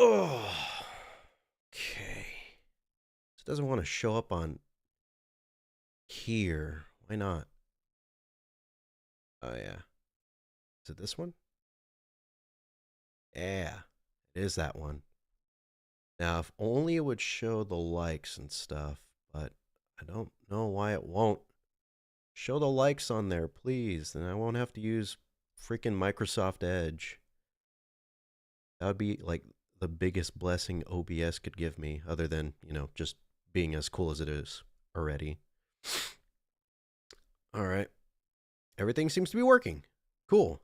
Oh, okay. It doesn't want to show up on here. Why not? Oh, yeah. Is it this one? Yeah, it is that one. Now, if only it would show the likes and stuff, but I don't know why it won't. Show the likes on there, please. Then I won't have to use freaking Microsoft Edge. That would be like the biggest blessing OBS could give me, other than, just being as cool as it is already. All right. Everything seems to be working. Cool.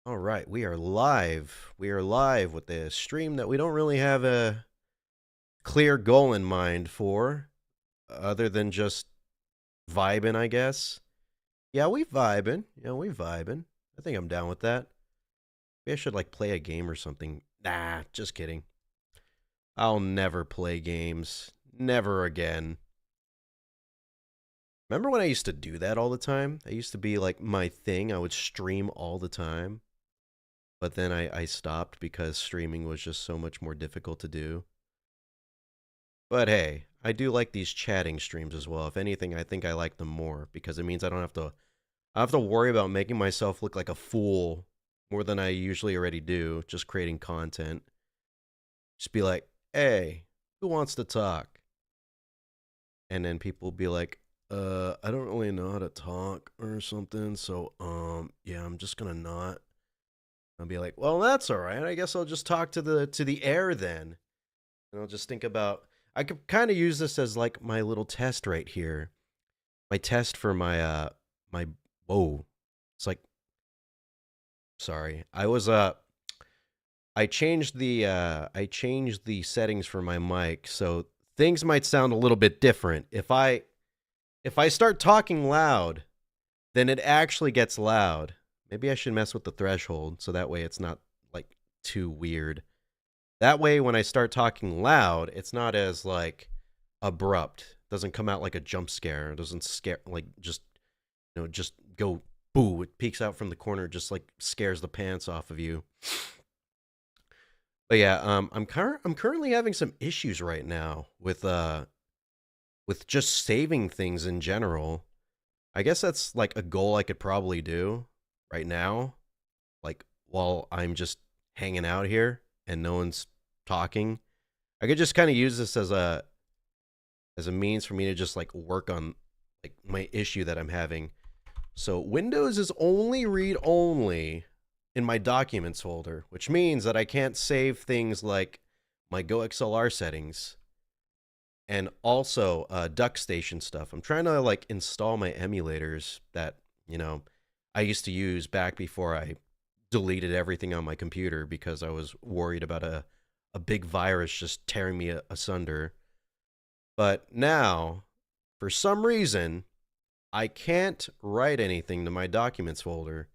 All right. We are live. We are live with the stream that we don't really have a clear goal in mind for, other than just vibing, I guess. Yeah, we vibing. I think I'm down with that. Maybe I should like play a game or something. Nah, just kidding. I'll never play games. Never again. Remember when I used to do that all the time? That used to be like my thing. I would stream all the time. But then I stopped because streaming was just so much more difficult to do. But hey, I do like these chatting streams as well. If anything, I think I like them more because it means I have to worry about making myself look like a fool more than I usually already do, just creating content. Just be like, hey, who wants to talk? And then people be like, I don't really know how to talk or something, so yeah, I'm just gonna not. I'll be like, well, that's all right. I guess I'll just talk to the air then. And I'll just think about, I could kind of use this as like my little test right here. My test for my whoa. It's like, sorry. I changed the settings for my mic, so things might sound a little bit different. If I start talking loud, then it actually gets loud. Maybe I should mess with the threshold so that way it's not like too weird. That way when I start talking loud, it's not as like abrupt. It doesn't come out like a jump scare. It doesn't scare like just just go boo. It peeks out from the corner, just like scares the pants off of you. But yeah, I'm currently having some issues right now with just saving things in general. I guess that's like a goal I could probably do right now, like while I'm just hanging out here and no one's talking. I could just kind of use this as a means for me to just like work on like my issue that I'm having. So Windows is only read only in my documents folder, which means that I can't save things like my GoXLR settings and also DuckStation stuff. I'm trying to like install my emulators that, I used to use back before I deleted everything on my computer because I was worried about a big virus just tearing me asunder. But now, for some reason, I can't write anything to my documents folder.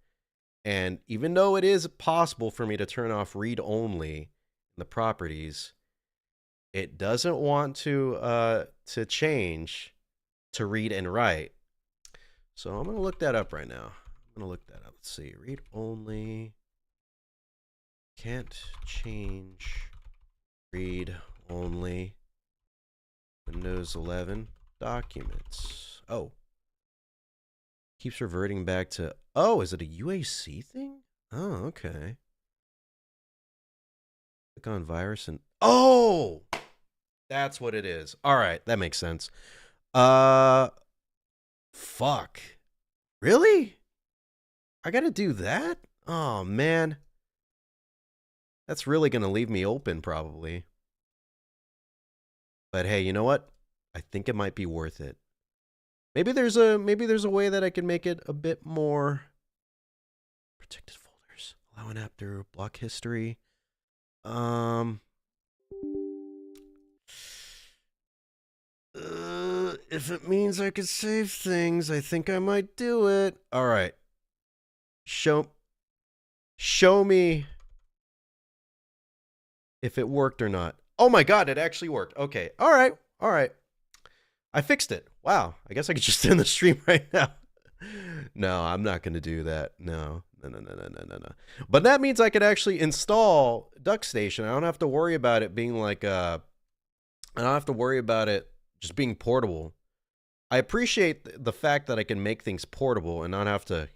And even though it is possible for me to turn off read only in the properties, it doesn't want to change to read and write. So I'm going to look that up right now. I'm going to look that up. Let's see. Read only. Can't change. Read only. Windows 11 documents. Oh. Keeps reverting back to. Oh, is it a UAC thing? Oh, okay. Click on virus and. Oh! That's what it is. All right, that makes sense. Fuck. Really? I gotta do that? Oh, man. That's really gonna leave me open, probably. But hey, you know what? I think it might be worth it. Maybe there's a way that I can make it a bit more protected folders. Allow an app through block history. If it means I could save things, I think I might do it. All right. Show me if it worked or not. Oh my god, it actually worked. Okay. All right. I fixed it. Wow. I guess I could just end the stream right now. No, I'm not going to do that. No. But that means I could actually install DuckStation, I don't have to worry about it being like I don't have to worry about it just being portable. I appreciate the fact that I can make things portable and not have to,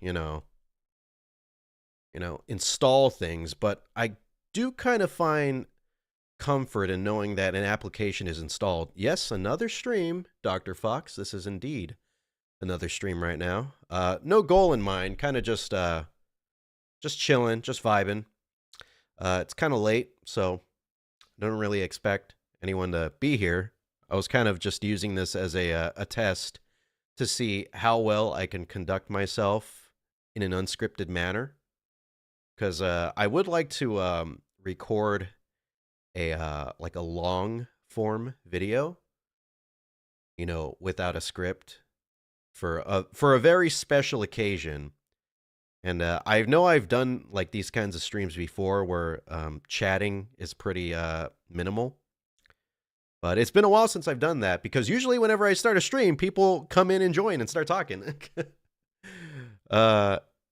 install things, but I do kind of find comfort in knowing that an application is installed. Yes, another stream, Dr. Fox. This is indeed another stream right now. No goal in mind, kind of just chilling, just vibing. It's kind of late, so I don't really expect anyone to be here. I was kind of just using this as a test to see how well I can conduct myself in an unscripted manner. Because I would like to record a like a long form video, without a script for a very special occasion. And I know I've done like these kinds of streams before where chatting is pretty minimal. But it's been a while since I've done that because usually whenever I start a stream, people come in and join and start talking.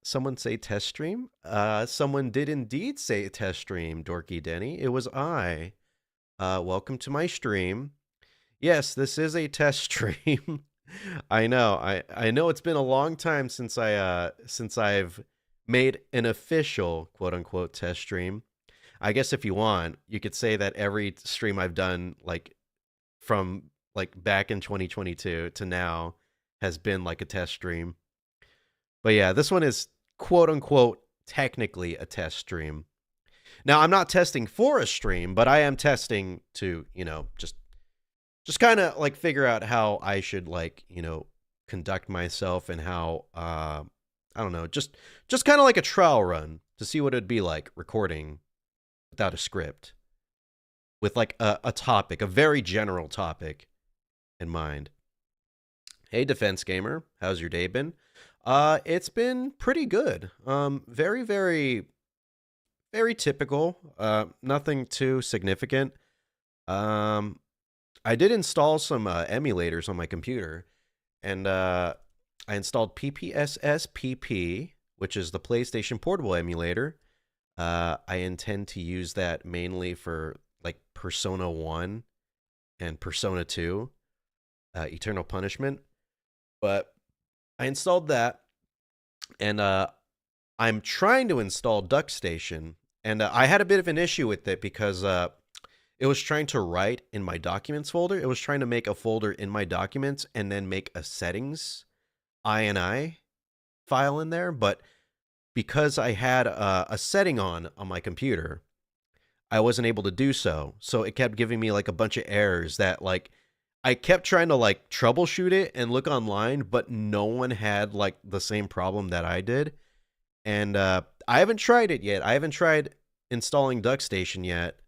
Someone say test stream? Someone did indeed say test stream, Dorky Denny. It was I. Welcome to my stream. Yes, this is a test stream. I know. I know it's been a long time since I've made an official quote unquote test stream. I guess if you want, you could say that every stream I've done, like from like back in 2022 to now, has been like a test stream. But yeah, this one is quote unquote technically a test stream. Now I'm not testing for a stream, but I am testing to, just kind of like figure out how I should like, conduct myself and how I don't know, just kind of like a trial run to see what it'd be like recording without a script with like a topic, a very general topic in mind. Hey Defense Gamer, how's your day been? It's been pretty good. Very, very, very typical. Nothing too significant. I did install some emulators on my computer, and I installed PPSS-PP, which is the PlayStation Portable emulator. I intend to use that mainly for like Persona 1 and Persona 2, Eternal Punishment. But I installed that, and I'm trying to install DuckStation, and I had a bit of an issue with it because it was trying to write in my documents folder. It was trying to make a folder in my documents and then make a settings INI file in there, but because I had a setting on my computer, I wasn't able to do so. So it kept giving me like a bunch of errors that like I kept trying to like troubleshoot it and look online, but no one had like the same problem that I did. And I haven't tried it yet. I haven't tried installing DuckStation yet.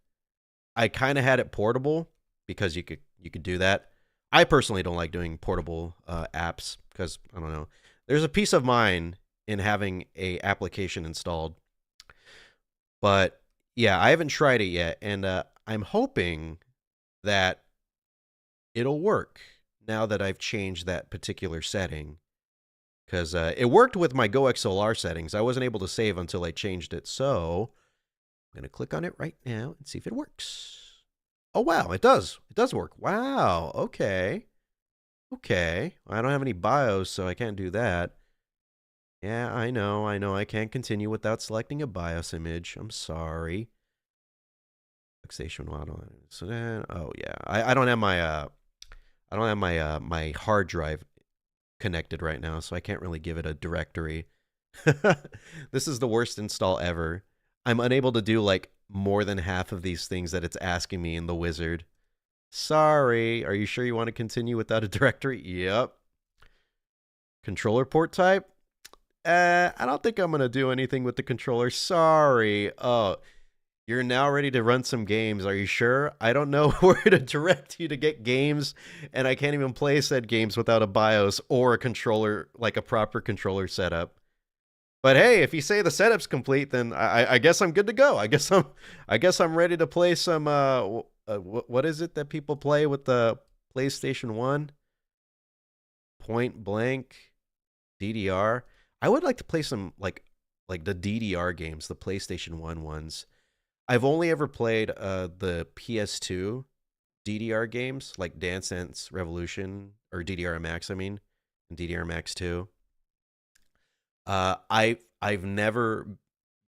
I kind of had it portable because you could do that. I personally don't like doing portable apps because I don't know. There's a peace of mind in having a application installed. But yeah, I haven't tried it yet, and I'm hoping that it'll work now that I've changed that particular setting. Because it worked with my GoXLR settings. I wasn't able to save until I changed it, so I'm going to click on it right now and see if it works. Oh, wow, it does. It does work. Wow, okay. Okay. I don't have any BIOS, so I can't do that. Yeah, I know. I can't continue without selecting a BIOS image. I'm sorry. Fixation model. So then, oh yeah, I don't have my hard drive connected right now, so I can't really give it a directory. This is the worst install ever. I'm unable to do like more than half of these things that it's asking me in the wizard. Sorry. Are you sure you want to continue without a directory? Yep. Controller port type? I don't think I'm going to do anything with the controller. Sorry. Oh, you're now ready to run some games. Are you sure? I don't know where to direct you to get games, and I can't even play said games without a BIOS or a controller, like a proper controller setup. But hey, if you say the setup's complete, then I guess I'm good to go. I guess I'm ready to play some what is it that people play with the PlayStation 1? Point Blank DDR. I would like to play some like the DDR games, the PlayStation 1 ones. I've only ever played the PS2 DDR games, like Dance Dance Revolution or DDR Max, I mean, and DDR Max 2. I've never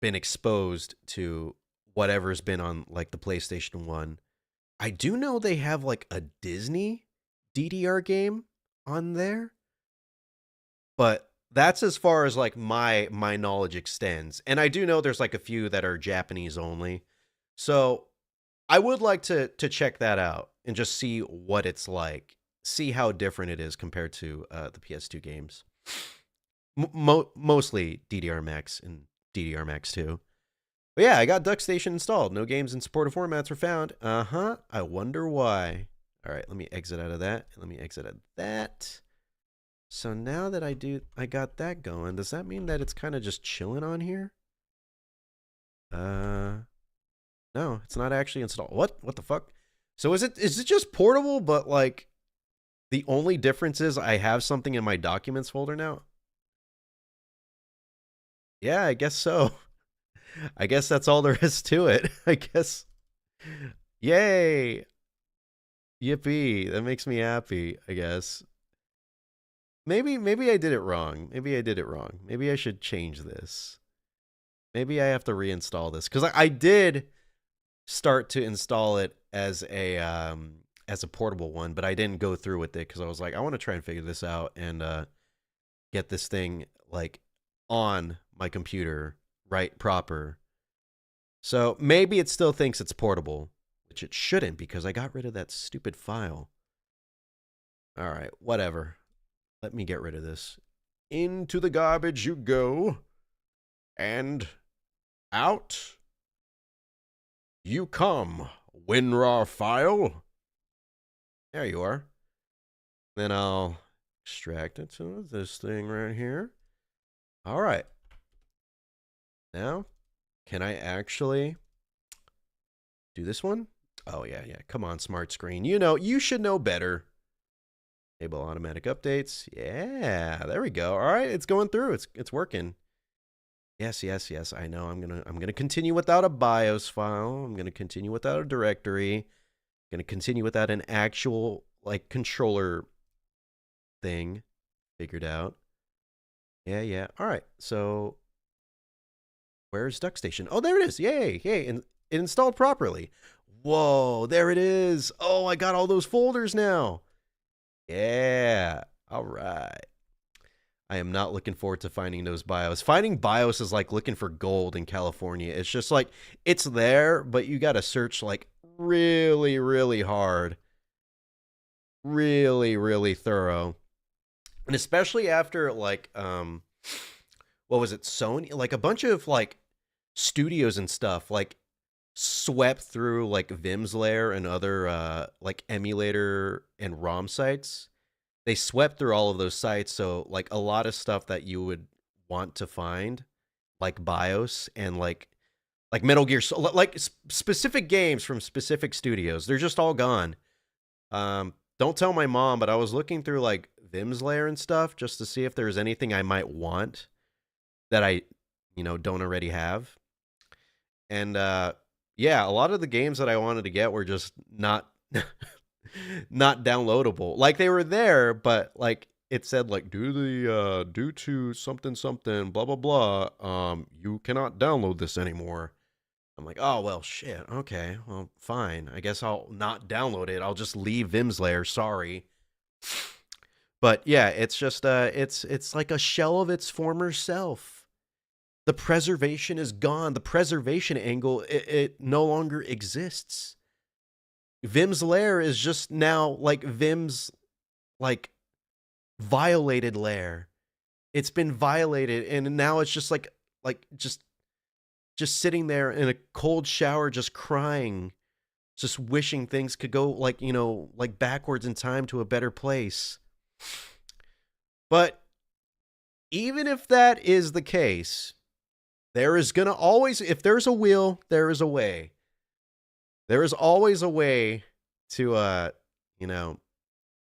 been exposed to whatever's been on like the PlayStation 1. I do know they have like a Disney DDR game on there, but that's as far as like my knowledge extends. And I do know there's like a few that are Japanese only. So I would like to check that out and just see what it's like, see how different it is compared to the PS2 games. Mostly DDR Max and DDR Max 2. But yeah, I got DuckStation installed. No games in supported formats were found. Uh-huh. I wonder why. All right, let me exit out of that. Let me exit out of that. So now that I got that going, does that mean that it's kind of just chilling on here? No, it's not actually installed. What the fuck? So is it just portable, but like the only difference is I have something in my documents folder now? Yeah, I guess so. I guess that's all there is to it. I guess. Yay! Yippee! That makes me happy, I guess. Maybe I did it wrong. Maybe I did it wrong. Maybe I should change this. Maybe I have to reinstall this because I did start to install it as a portable one, but I didn't go through with it because I was like, I want to try and figure this out and get this thing like on my computer right proper. So maybe it still thinks it's portable, which it shouldn't because I got rid of that stupid file. All right, whatever. Let me get rid of this. Into the garbage you go. And out you come, WinRAR file. There you are. Then I'll extract it to this thing right here. All right. Now, can I actually do this one? Oh, yeah. Come on, smart screen. You should know better. Enable automatic updates. Yeah, there we go. All right, it's going through. It's working. Yes. I know. I'm gonna continue without a BIOS file. I'm gonna continue without a directory. I'm gonna continue without an actual like controller thing figured out. Yeah. All right. So where's DuckStation? Oh, there it is. Yay! And it installed properly. Whoa, there it is. Oh, I got all those folders now. Yeah. All right. I am not looking forward to finding those BIOS. Finding BIOS is like looking for gold in California. It's just like, it's there, but you got to search like really, really hard. Really, really thorough. And especially after like, what was it? Sony? Like a bunch of like studios and stuff like swept through like Vimslayer and other like emulator and ROM sites. They swept through all of those sites, so like a lot of stuff that you would want to find, like BIOS and like Metal Gear, like specific games from specific studios, they're just all gone. Don't tell my mom, but I was looking through like Vimslayer and stuff just to see if there was anything I might want that I, don't already have. And yeah, a lot of the games that I wanted to get were just not not downloadable. Like they were there, but like it said like due to something blah blah blah, you cannot download this anymore. I'm like, oh well shit, okay, well fine, I guess I'll not download it, I'll just leave Vimslayer, sorry. But yeah, it's just it's like a shell of its former self. The preservation is gone. The preservation angle, it no longer exists. Vim's lair is just now like Vim's like violated lair. It's been violated, and now it's just like just sitting there in a cold shower, just crying, just wishing things could go like like backwards in time to a better place. But even if that is the case, there is gonna always, if there's a will, there is a way. There is always a way to,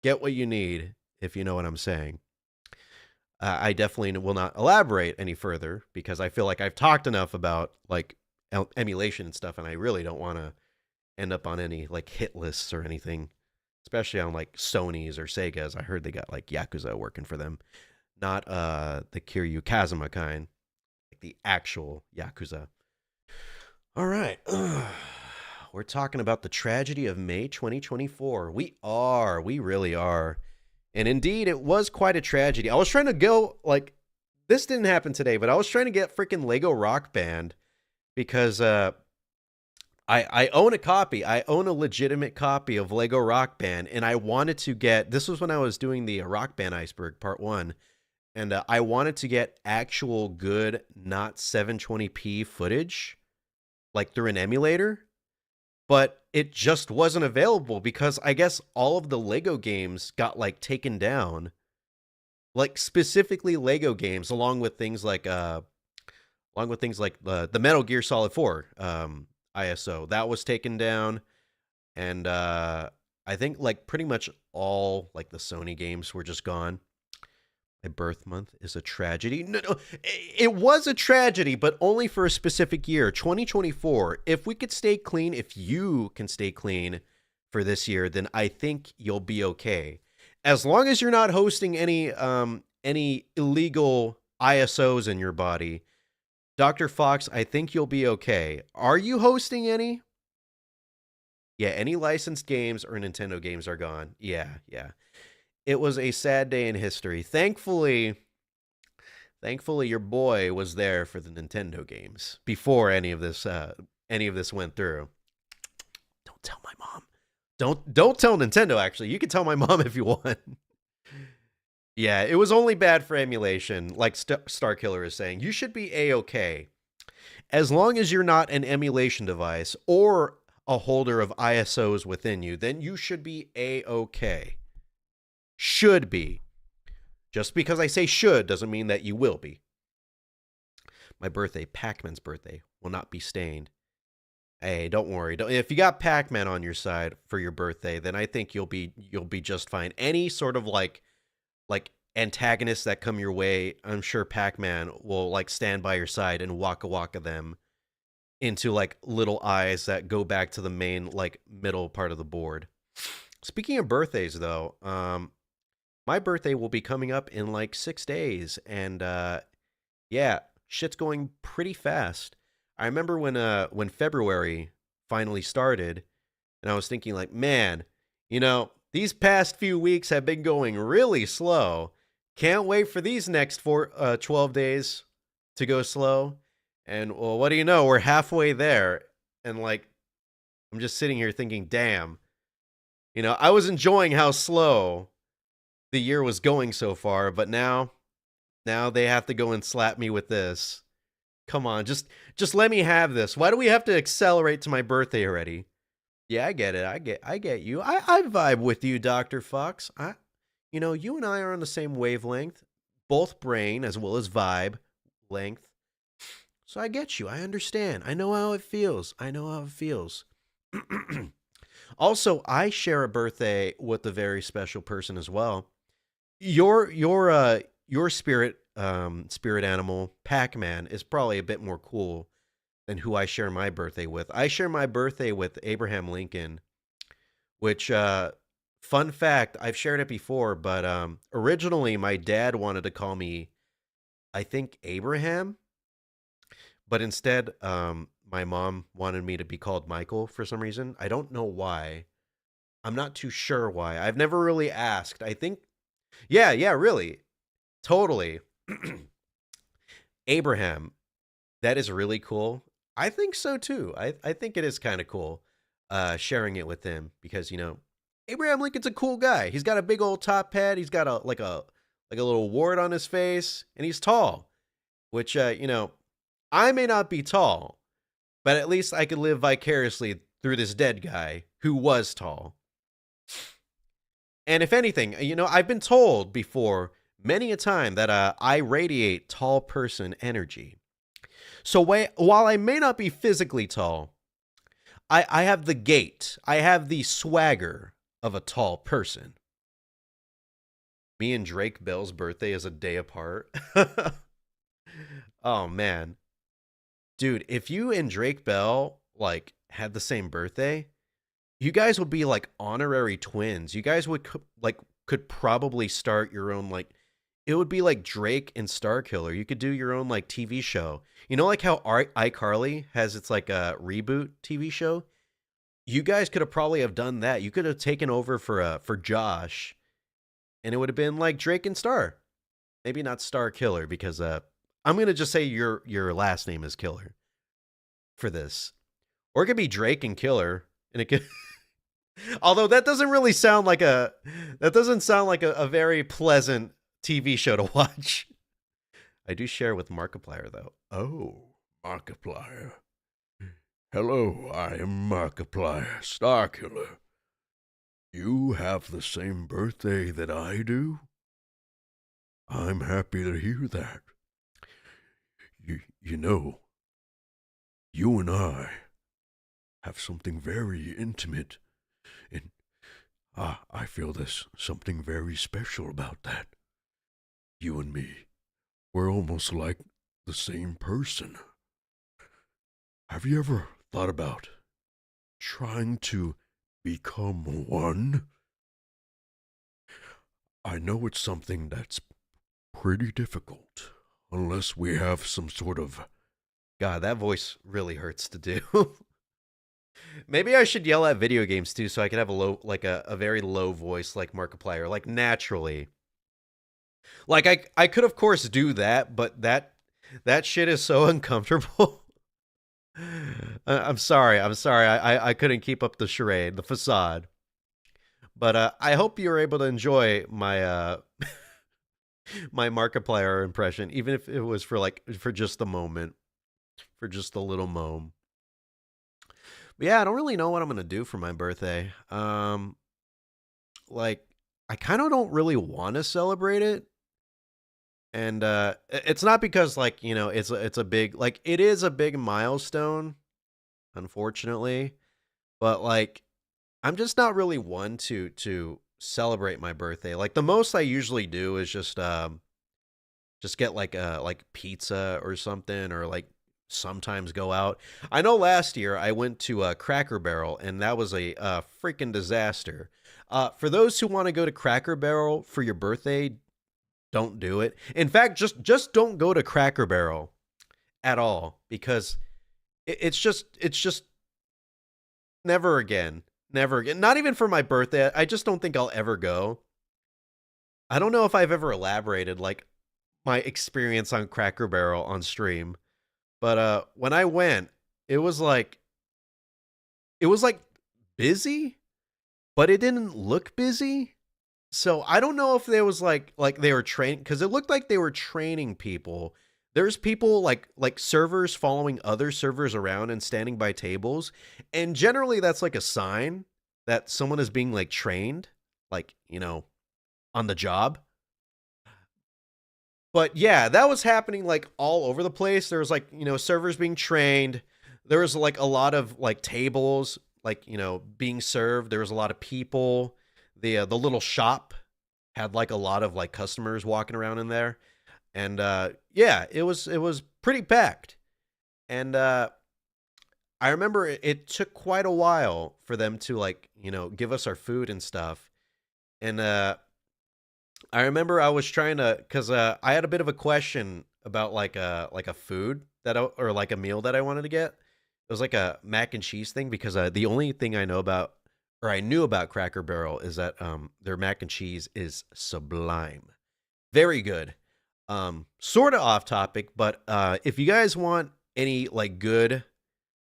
get what you need, if you know what I'm saying. I definitely will not elaborate any further because I feel like I've talked enough about, like, emulation and stuff, and I really don't want to end up on any like hit lists or anything, especially on like Sony's or Sega's. I heard they got like Yakuza working for them, not the Kiryu Kazuma kind, like the actual Yakuza. All right. We're talking about the tragedy of May 2024. We really are. And indeed, it was quite a tragedy. I was trying to go, like, this didn't happen today, but I was trying to get freaking Lego Rock Band because I own a copy. I own a legitimate copy of Lego Rock Band, and I wanted to get, this was when I was doing the Rock Band Iceberg Part 1, and I wanted to get actual good, not 720p footage, like through an emulator, but it just wasn't available because I guess all of the Lego games got like taken down, like specifically Lego games, along with things like the Metal Gear Solid 4 ISO that was taken down, and I think like pretty much all like the Sony games were just gone. My birth month is a tragedy. No, it was a tragedy, but only for a specific year, 2024. If we could stay clean, if you can stay clean for this year, then I think you'll be okay. As long as you're not hosting any illegal ISOs in your body, Dr. Fox, I think you'll be okay. Are you hosting any? Yeah, any licensed games or Nintendo games are gone. Yeah. It was a sad day in history. Thankfully, your boy was there for the Nintendo games before any of this went through. Don't tell my mom. Don't tell Nintendo. Actually, you can tell my mom if you want. Yeah, it was only bad for emulation, like Starkiller is saying. You should be A-okay. As long as you're not an emulation device or a holder of ISOs within you, then you should be A-okay. Should be. Just because I say should doesn't mean that you will be. My birthday, Pac-Man's birthday, will not be stained. Hey, don't worry. If you got Pac-Man on your side for your birthday, then I think you'll be just fine. Any sort of like antagonists that come your way, I'm sure Pac-Man will like stand by your side and waka them into like little eyes that go back to the main like middle part of the board. Speaking of birthdays though, my birthday will be coming up in like 6 days, and yeah, shit's going pretty fast. I remember when February finally started, and I was thinking like, man, these past few weeks have been going really slow. Can't wait for these next 12 days to go slow. And well, what do you know? We're halfway there, and like, I'm just sitting here thinking, damn, I was enjoying how slow the year was going so far, but now they have to go and slap me with this. Come on, just let me have this. Why do we have to accelerate to my birthday already? Yeah, I get it. I get you. I vibe with you, Dr. Fox. You and I are on the same wavelength, both brain as well as vibe length. So I get you. I understand. I know how it feels. Also, I share a birthday with a very special person as well. Your spirit animal, Pac-Man, is probably a bit more cool than who I share my birthday with. I share my birthday with Abraham Lincoln, which fun fact, I've shared it before, but originally my dad wanted to call me, I think, Abraham, but instead my mom wanted me to be called Michael for some reason. I don't know why. I'm not too sure why. I've never really asked. I think yeah, really. Totally. Abraham. That is really cool. I think so too. I think it is kind of cool sharing it with him because, Abraham Lincoln's a cool guy. He's got a big old top hat. He's got a little wart on his face, and he's tall, which I may not be tall, but at least I could live vicariously through this dead guy who was tall. And if anything, I've been told before many a time that I radiate tall person energy. So while I may not be physically tall, I have the gait. I have the swagger of a tall person. Me and Drake Bell's birthday is a day apart. Oh, man. Dude, if you and Drake Bell like had the same birthday, you guys would be like honorary twins. You guys would like could probably start your own like it would be like Drake and Starkiller. You could do your own like TV show. You know like how iCarly has its like a reboot TV show? You guys could have probably have done that. You could have taken over for Josh and it would have been like Drake and Star. Maybe not Starkiller because I'm going to just say your last name is Killer for this. Or it could be Drake and Killer and it could although that doesn't really sound like a very pleasant TV show to watch. I do share with Markiplier though. Oh, Markiplier. Hello, I am Markiplier, Starkiller. You have the same birthday that I do? I'm happy to hear that. You know, you and I have something very intimate, and I feel there's something very special about that. You and me, we're almost like the same person. Have you ever thought about trying to become one? I know it's something that's pretty difficult, unless we have some sort of... God, that voice really hurts to do. Maybe I should yell at video games too, so I could have a low, like a very low voice, like Markiplier, like naturally. Like I could of course do that, but that shit is so uncomfortable. I'm sorry. I couldn't keep up the charade, the facade. But I hope you were able to enjoy my my Markiplier impression, even if it was for just a moment, for just a little moan. But yeah, I don't really know what I'm gonna do for my birthday. Like I kind of don't really want to celebrate it, and it's not because like it's a big like it is a big milestone, unfortunately, but like I'm just not really one to celebrate my birthday. Like the most I usually do is just get like pizza or something or like sometimes go out. I know last year I went to Cracker Barrel and that was a freaking disaster. For those who want to go to Cracker Barrel for your birthday, don't do it. In fact, just don't go to Cracker Barrel at all because it's just never again. Never again. Not even for my birthday. I just don't think I'll ever go. I don't know if I've ever elaborated like my experience on Cracker Barrel on stream, but when I went, it was like it was like busy, but it didn't look busy. So I don't know if there was like they were training because it looked like they were training people. There's people like servers following other servers around and standing by tables, and generally that's like a sign that someone is being like trained, like on the job. But yeah, that was happening like all over the place. There was like servers being trained. There was like a lot of like tables like being served. There was a lot of people. The little shop had like a lot of like customers walking around in there, and yeah, it was pretty packed. And I remember it took quite a while for them to like give us our food and stuff. And I remember I was trying to because I had a bit of a question about like a food or like a meal that I wanted to get. It was like a mac and cheese thing because the only thing I know about or I knew about Cracker Barrel is that their mac and cheese is sublime. Very good. Sort of off topic, but if you guys want any like good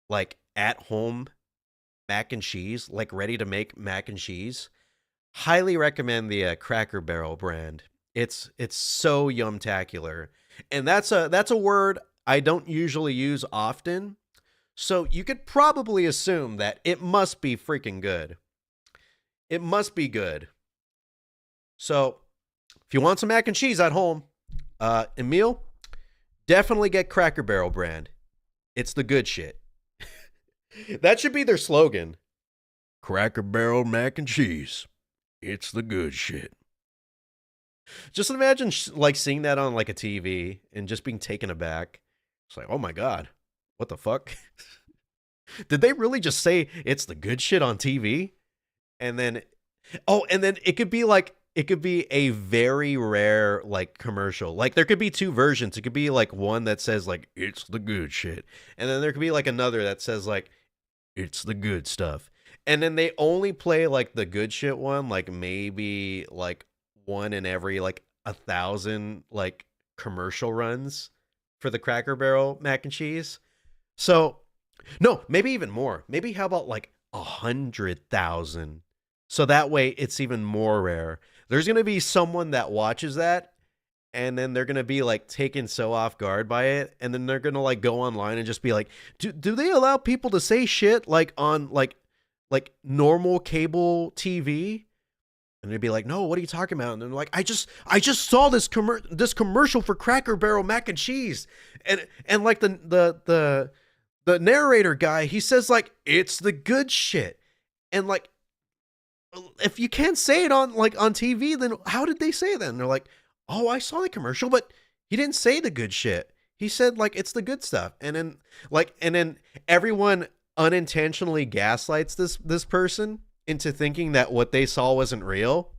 like at home mac and cheese, like ready to make mac and cheese, highly recommend the Cracker Barrel brand. It's so yumtacular. And that's a word I don't usually use often. So you could probably assume that it must be freaking good. It must be good. So if you want some mac and cheese at home, Emil, definitely get Cracker Barrel brand. It's the good shit. That should be their slogan. Cracker Barrel mac and cheese. It's the good shit. Just imagine like seeing that on like a TV and just being taken aback. It's like, oh my god, What the fuck? Did they really just say it's the good shit on TV? And then and then it could be a very rare like commercial. Like there could be two versions. It could be like one that says like it's the good shit. And then there could be like another that says like it's the good stuff. And then they only play like the good shit one, like maybe like one in every like 1,000 like commercial runs for the Cracker Barrel mac and cheese. So no, maybe even more. Maybe how about like 100,000? So that way it's even more rare. There's gonna be someone that watches that, and then they're gonna be like taken so off guard by it, and then they're gonna like go online and just be like, do they allow people to say shit like on like normal cable TV? And they'd be like, no, what are you talking about? And they're like, I just saw this commercial for Cracker Barrel mac and cheese, and like the narrator guy, he says like it's the good shit, and like if you can't say it on like on TV, then how did they say that? And they're like, oh, I saw the commercial, but he didn't say the good shit. He said like it's the good stuff, and then everyone unintentionally gaslights this person into thinking that what they saw wasn't real.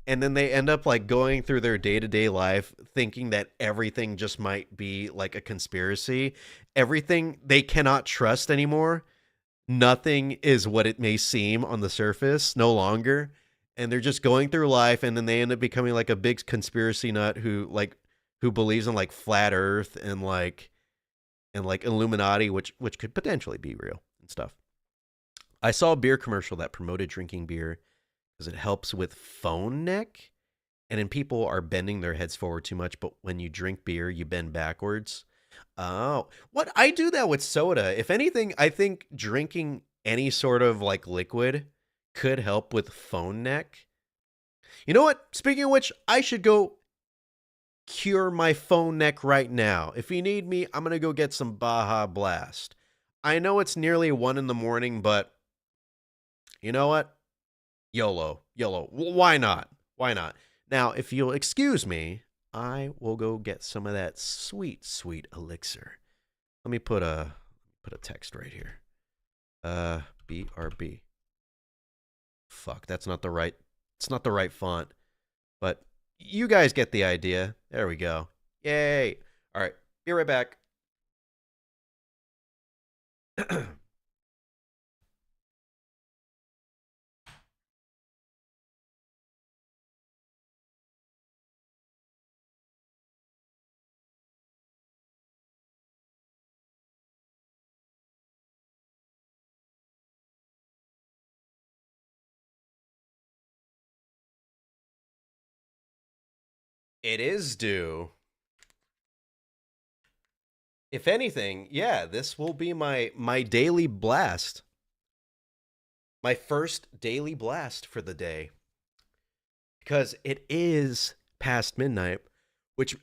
And then they end up like going through their day-to-day life thinking that everything just might be like a conspiracy. Everything they cannot trust anymore. Nothing is what it may seem on the surface no longer. And they're just going through life, and then they end up becoming like a big conspiracy nut who believes in like flat earth and like Illuminati, which could potentially be real and stuff. I saw a beer commercial that promoted drinking beer because it helps with phone neck. And then people are bending their heads forward too much, but when you drink beer, you bend backwards. Oh, what? I do that with soda. If anything, I think drinking any sort of like liquid could help with phone neck. You know what? Speaking of which, I should go cure my phone neck right now. If you need me, I'm going to go get some Baja Blast. I know it's nearly 1 in the morning, but you know what? YOLO. YOLO. Why not? Why not? Now, if you'll excuse me, I will go get some of that sweet, sweet elixir. Let me put a text right here. BRB. Fuck, that's not the right. It's not the right font. But you guys get the idea. There we go. Yay. All right. Be right back. It is due. If anything, yeah, this will be my daily blast. My first daily blast for the day. Because it is past midnight, which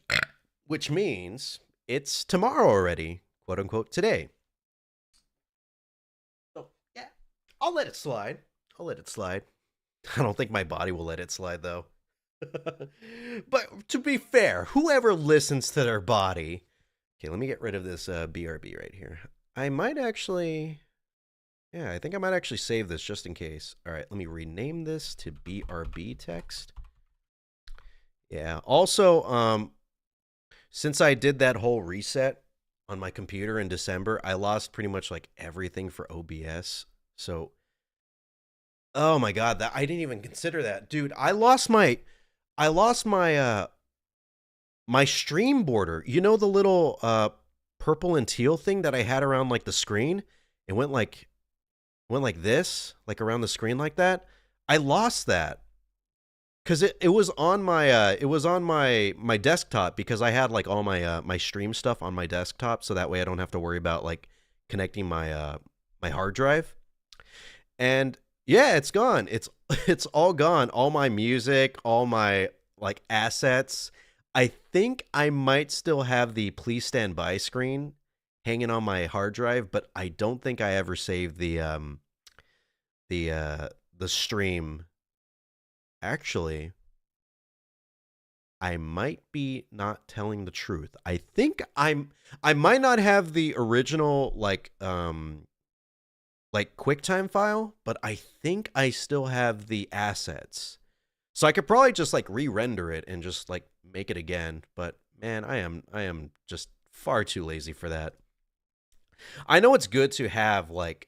which means it's tomorrow already, quote unquote today. So, yeah, I'll let it slide. I'll let it slide. I don't think my body will let it slide though. But to be fair, whoever listens to their body. Okay, let me get rid of this BRB right here. I might actually. Yeah, I think I might actually save this just in case. All right, let me rename this to BRB text. Yeah. Also, since I did that whole reset on my computer in December, I lost pretty much like everything for OBS. So, oh my god, that I didn't even consider that, dude. I lost my my stream border. You know the little purple and teal thing that I had around like the screen? It went like this, like around the screen like that. I lost that. Cuz it was on my desktop because I had like all my stream stuff on my desktop so that way I don't have to worry about like connecting my hard drive. And yeah, it's gone. It's all gone. All my music, all my like assets. I think I might still have the please stand by screen hanging on my hard drive, but I don't think I ever saved the stream. Actually, I might be not telling the truth. I might not have the original like QuickTime file, but I think I still have the assets. So I could probably just like re-render it and just like make it again, but man, I am just far too lazy for that. I know it's good to have like,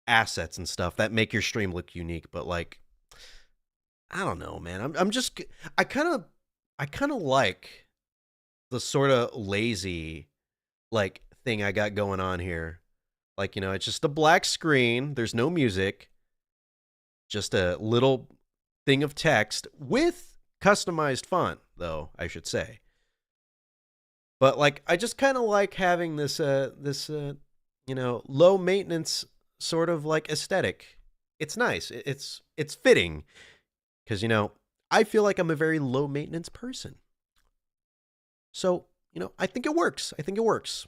assets and stuff that make your stream look unique, but like I don't know, man. I'm just I kind of like the sort of lazy like thing I got going on here. Like, it's just a black screen, there's no music, just a little thing of text with customized font, though, I should say. But like I just kind of like having this low maintenance sort of like aesthetic. It's nice. It's fitting cuz I feel like I'm a very low maintenance person. So, I think it works. I think it works.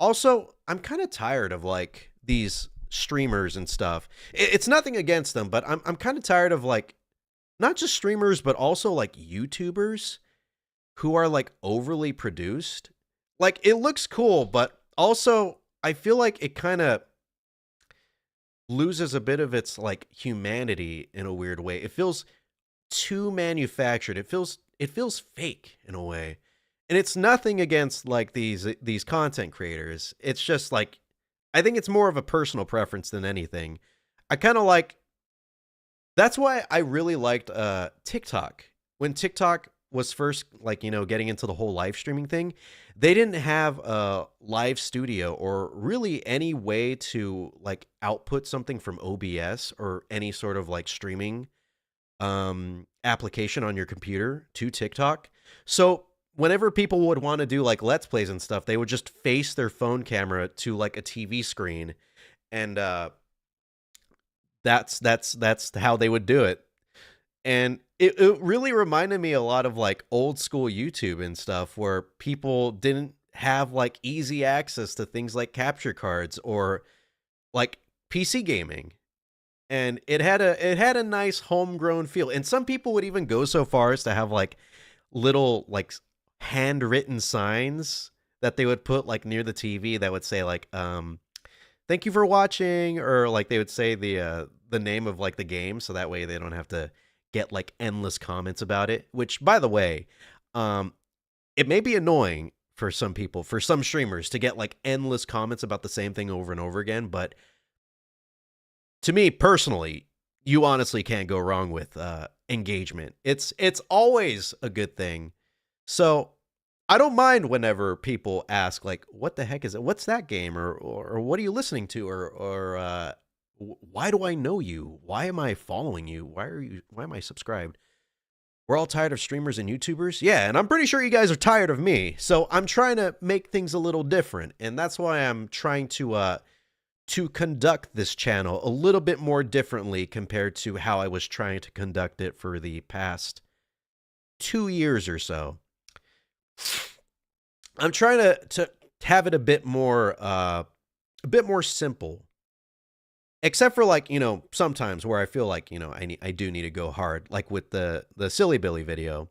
Also, I'm kind of tired of like these streamers and stuff. It's nothing against them, but I'm kind of tired of like not just streamers, but also like YouTubers who are like overly produced. Like it looks cool, but also I feel like it kind of loses a bit of its like humanity in a weird way. It feels too manufactured. It feels fake in a way. And it's nothing against like these content creators. It's just like I think it's more of a personal preference than anything. I kind of like that's why I really liked TikTok. When TikTok was first like, getting into the whole live streaming thing, they didn't have a live studio or really any way to like output something from OBS or any sort of like streaming application on your computer to TikTok. So whenever people would want to do like let's plays and stuff, they would just face their phone camera to like a TV screen, and that's how they would do it. And it really reminded me a lot of like old school YouTube and stuff where people didn't have like easy access to things like capture cards or like PC gaming. And it had a nice homegrown feel. And some people would even go so far as to have like little like handwritten signs that they would put like near the TV that would say like thank you for watching, or like they would say the name of like the game so that way they don't have to get like endless comments about it, which by the way, it may be annoying for some people, for some streamers to get like endless comments about the same thing over and over again, but to me personally, you honestly can't go wrong with engagement. It's always a good thing. So I don't mind whenever people ask like, "What the heck is it? What's that game?" or "What are you listening to?" or "Why do I know you? Why am I following you? Why am I subscribed?" We're all tired of streamers and YouTubers. Yeah, and I'm pretty sure you guys are tired of me. So I'm trying to make things a little different, and that's why I'm trying to conduct this channel a little bit more differently compared to how I was trying to conduct it for the past 2 years or so. I'm trying to have it a bit more simple. Except for like, sometimes where I feel like, I do need to go hard, like with the Silly Billy video,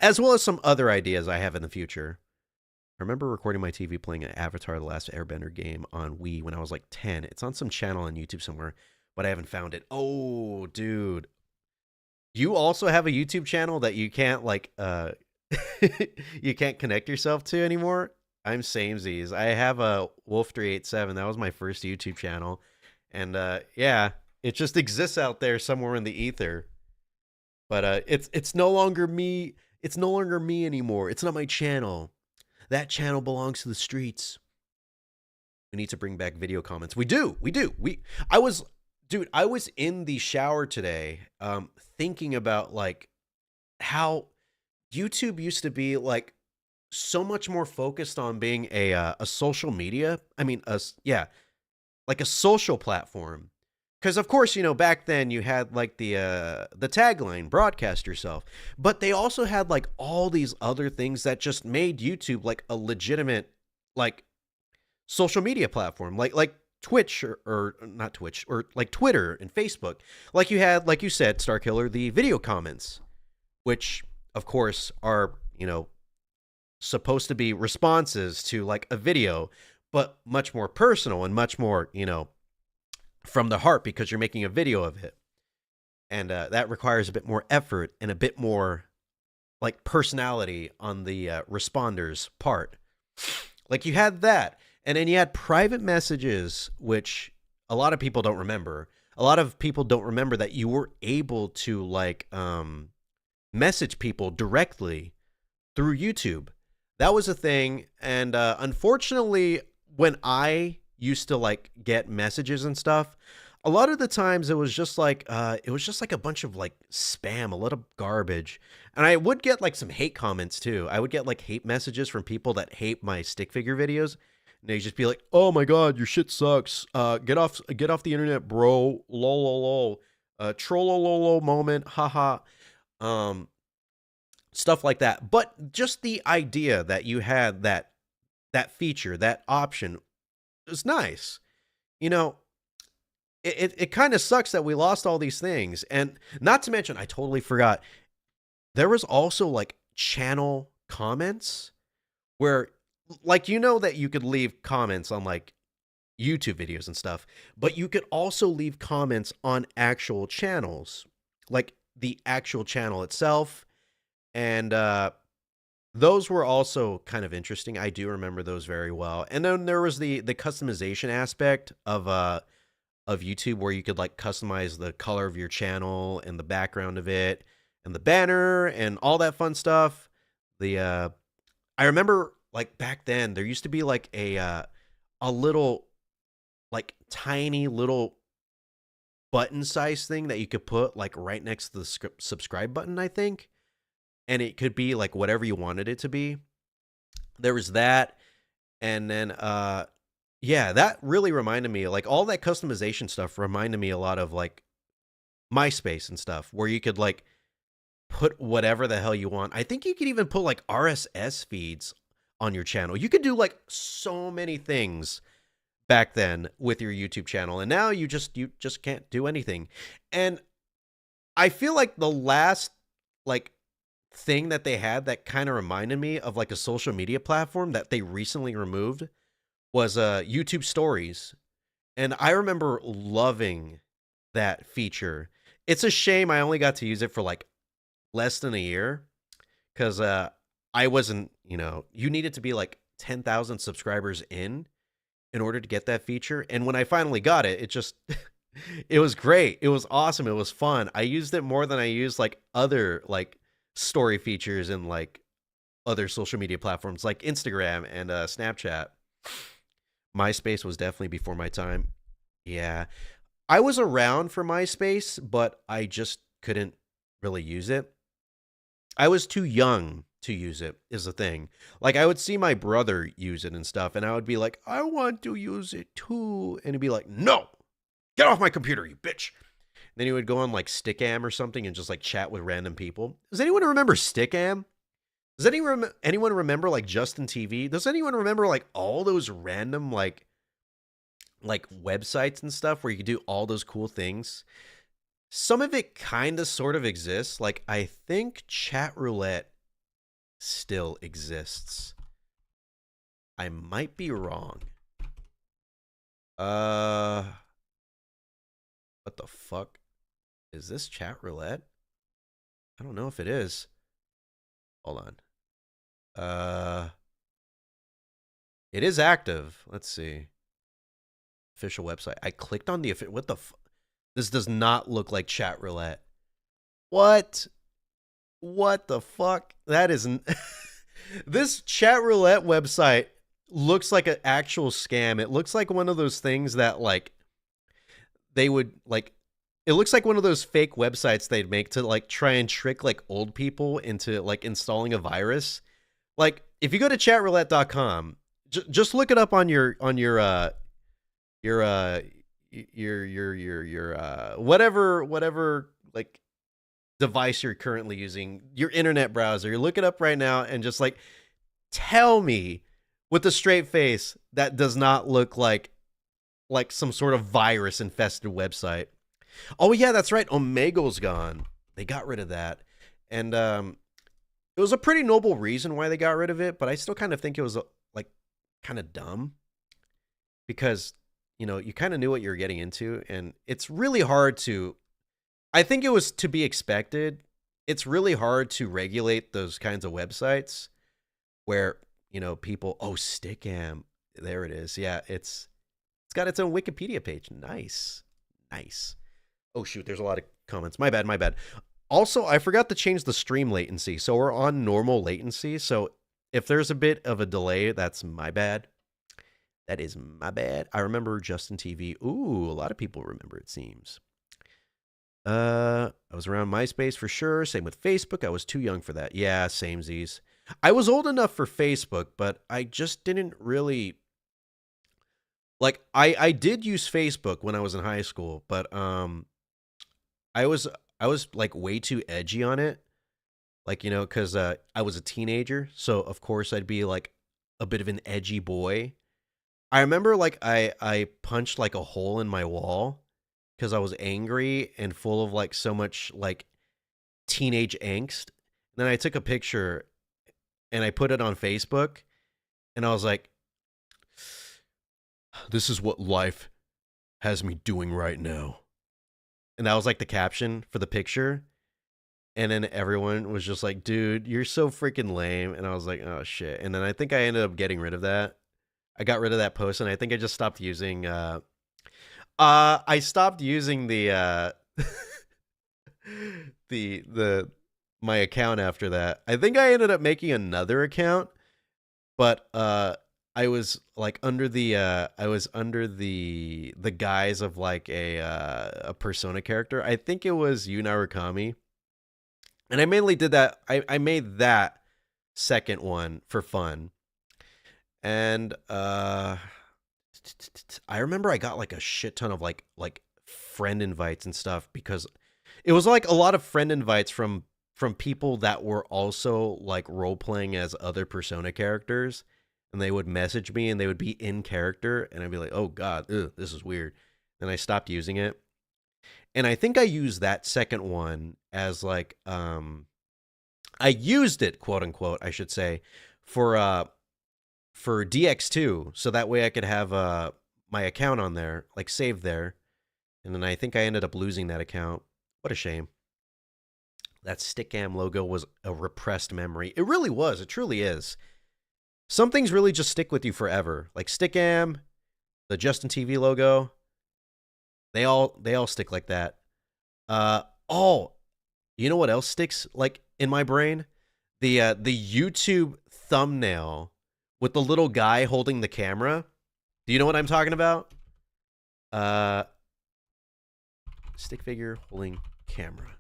as well as some other ideas I have in the future. I remember recording my TV playing an Avatar: The Last Airbender game on Wii when I was like 10. It's on some channel on YouTube somewhere, but I haven't found it. Oh, dude. You also have a YouTube channel that you can't like you can't connect yourself to anymore? I'm samesies. I have a Wolf387. That was my first YouTube channel. And yeah, it just exists out there somewhere in the ether. But it's no longer me. It's no longer me anymore. It's not my channel. That channel belongs to the streets. We need to bring back video comments. We do. I was in the shower today thinking about like how YouTube used to be like so much more focused on being a social media. I mean, like a social platform. Because of course, back then you had like the tagline, broadcast yourself, but they also had like all these other things that just made YouTube like a legitimate like social media platform, like Twitch or not Twitch, or like Twitter and Facebook. Like you had, like you said, Starkiller, the video comments, which of course, are, supposed to be responses to like a video, but much more personal and much more, from the heart because you're making a video of it. And that requires a bit more effort and a bit more like personality on the responder's part. Like you had that, and then you had private messages, which a lot of people don't remember. A lot of people don't remember that you were able to like message people directly through YouTube. That was a thing, and unfortunately, when I used to like get messages and stuff, a lot of the times it was just like a bunch of like spam, a lot of garbage. And I would get like some hate comments too. I would get like hate messages from people that hate my stick figure videos. And they just be like, "Oh my god, your shit sucks. Get off the internet, bro. Lol lol lol. Trollololo moment. Haha." Stuff like that. But just the idea that you had that feature, that option was nice. You know, it kind of sucks that we lost all these things. And not to mention, I totally forgot, there was also like channel comments where, like, that you could leave comments on like YouTube videos and stuff, but you could also leave comments on actual channels, like the actual channel itself. And those were also kind of interesting. I do remember those very well. And then there was the customization aspect of YouTube, where you could like customize the color of your channel and the background of it and the banner and all that fun stuff. I remember like back then there used to be like a little like tiny little button size thing that you could put like right next to the subscribe button, I think. And it could be like whatever you wanted it to be. There was that. And then yeah, that really reminded me, like all that customization stuff reminded me a lot of like MySpace and stuff, where you could like put whatever the hell you want. I think you could even put like RSS feeds on your channel. You could do like so many things back then with your YouTube channel, and now you just can't do anything. And I feel like the last like thing that they had that kind of reminded me of like a social media platform that they recently removed was YouTube Stories. And I remember loving that feature. It's a shame I only got to use it for like less than a year, because I wasn't, you needed to be like 10,000 subscribers in order to get that feature. And when I finally got it, it just, it was great. It was awesome. It was fun. I used it more than I used like other like story features in like other social media platforms like Instagram and Snapchat. MySpace was definitely before my time. Yeah. I was around for MySpace, but I just couldn't really use it. I was too young to use it, is the thing. Like, I would see my brother use it and stuff, and I would be like, "I want to use it too." And he'd be like, "No, get off my computer, you bitch." And then he would go on like Stickam or something and just like chat with random people. Does anyone remember Stickam? Does anyone remember like Justin TV? Does anyone remember like all those random like websites and stuff where you could do all those cool things? Some of it kind of sort of exists. Like, I think Chat Roulette still exists. I might be wrong. What the fuck? Is this Chat Roulette? I don't know if it is. Hold on. It is active. Let's see. Official website. I clicked on the what the this does not look like Chat Roulette. What? What the fuck? That isn't. This Chat Roulette website looks like an actual scam. It looks like one of those things that like they would like. It looks like one of those fake websites they'd make to like try and trick like old people into like installing a virus. Like, if you go to chatroulette.com, just look it up on your whatever like device you're currently using, your internet browser. You look it up right now and just like tell me with a straight face that does not look like some sort of virus infested website. Oh yeah, that's right. Omegle's gone. They got rid of that. And it was a pretty noble reason why they got rid of it, but I still kind of think it was like kind of dumb because you kind of knew what you were getting into, and it's really hard to. I think it was to be expected. It's really hard to regulate those kinds of websites where people. Oh, Stickam, there it is. Yeah, it's got its own Wikipedia page. Nice, nice. Oh shoot, there's a lot of comments. My bad, my bad. Also, I forgot to change the stream latency. So we're on normal latency. So if there's a bit of a delay, that's my bad. That is my bad. I remember Justin TV. Ooh, a lot of people remember, it seems. I was around MySpace for sure. Same with Facebook. I was too young for that. Yeah, samesies. I was old enough for Facebook, but I just didn't really like I did use Facebook when I was in high school, but I was I was like way too edgy on it. Like, cuz I was a teenager, so of course I'd be like a bit of an edgy boy. I remember like I punched like a hole in my wall cuz I was angry and full of like so much like teenage angst. Then I took a picture and I put it on Facebook and I was like, this is what life has me doing right now. And that was like the caption for the picture. And then everyone was just like, dude, you're so freaking lame. And I was like, oh shit. And then I think I ended up getting rid of that. I got rid of that post and I think I just stopped using I stopped using the the my account after that. I think I ended up making another account, but I was like under the the guise of like a Persona character. I think it was Yu Narukami. And I mainly did that. I made that second one for fun. And I remember I got like a shit ton of like friend invites and stuff because it was like a lot of friend invites from people that were also like role playing as other Persona characters, and they would message me and they would be in character and I'd be like, "Oh god, this is weird." And I stopped using it. And I think I used that second one as like I used it, quote unquote, I should say, for DX2, so that way I could have my account on there, like saved there. And then I think I ended up losing that account. What a shame. That Stickam logo was a repressed memory. It really was. It truly is. Some things really just stick with you forever. Like Stickam, the Justin TV logo, they all stick like that. Oh, you know what else sticks like in my brain? The YouTube thumbnail with the little guy holding the camera. Do you know what I'm talking about? Stick figure holding camera.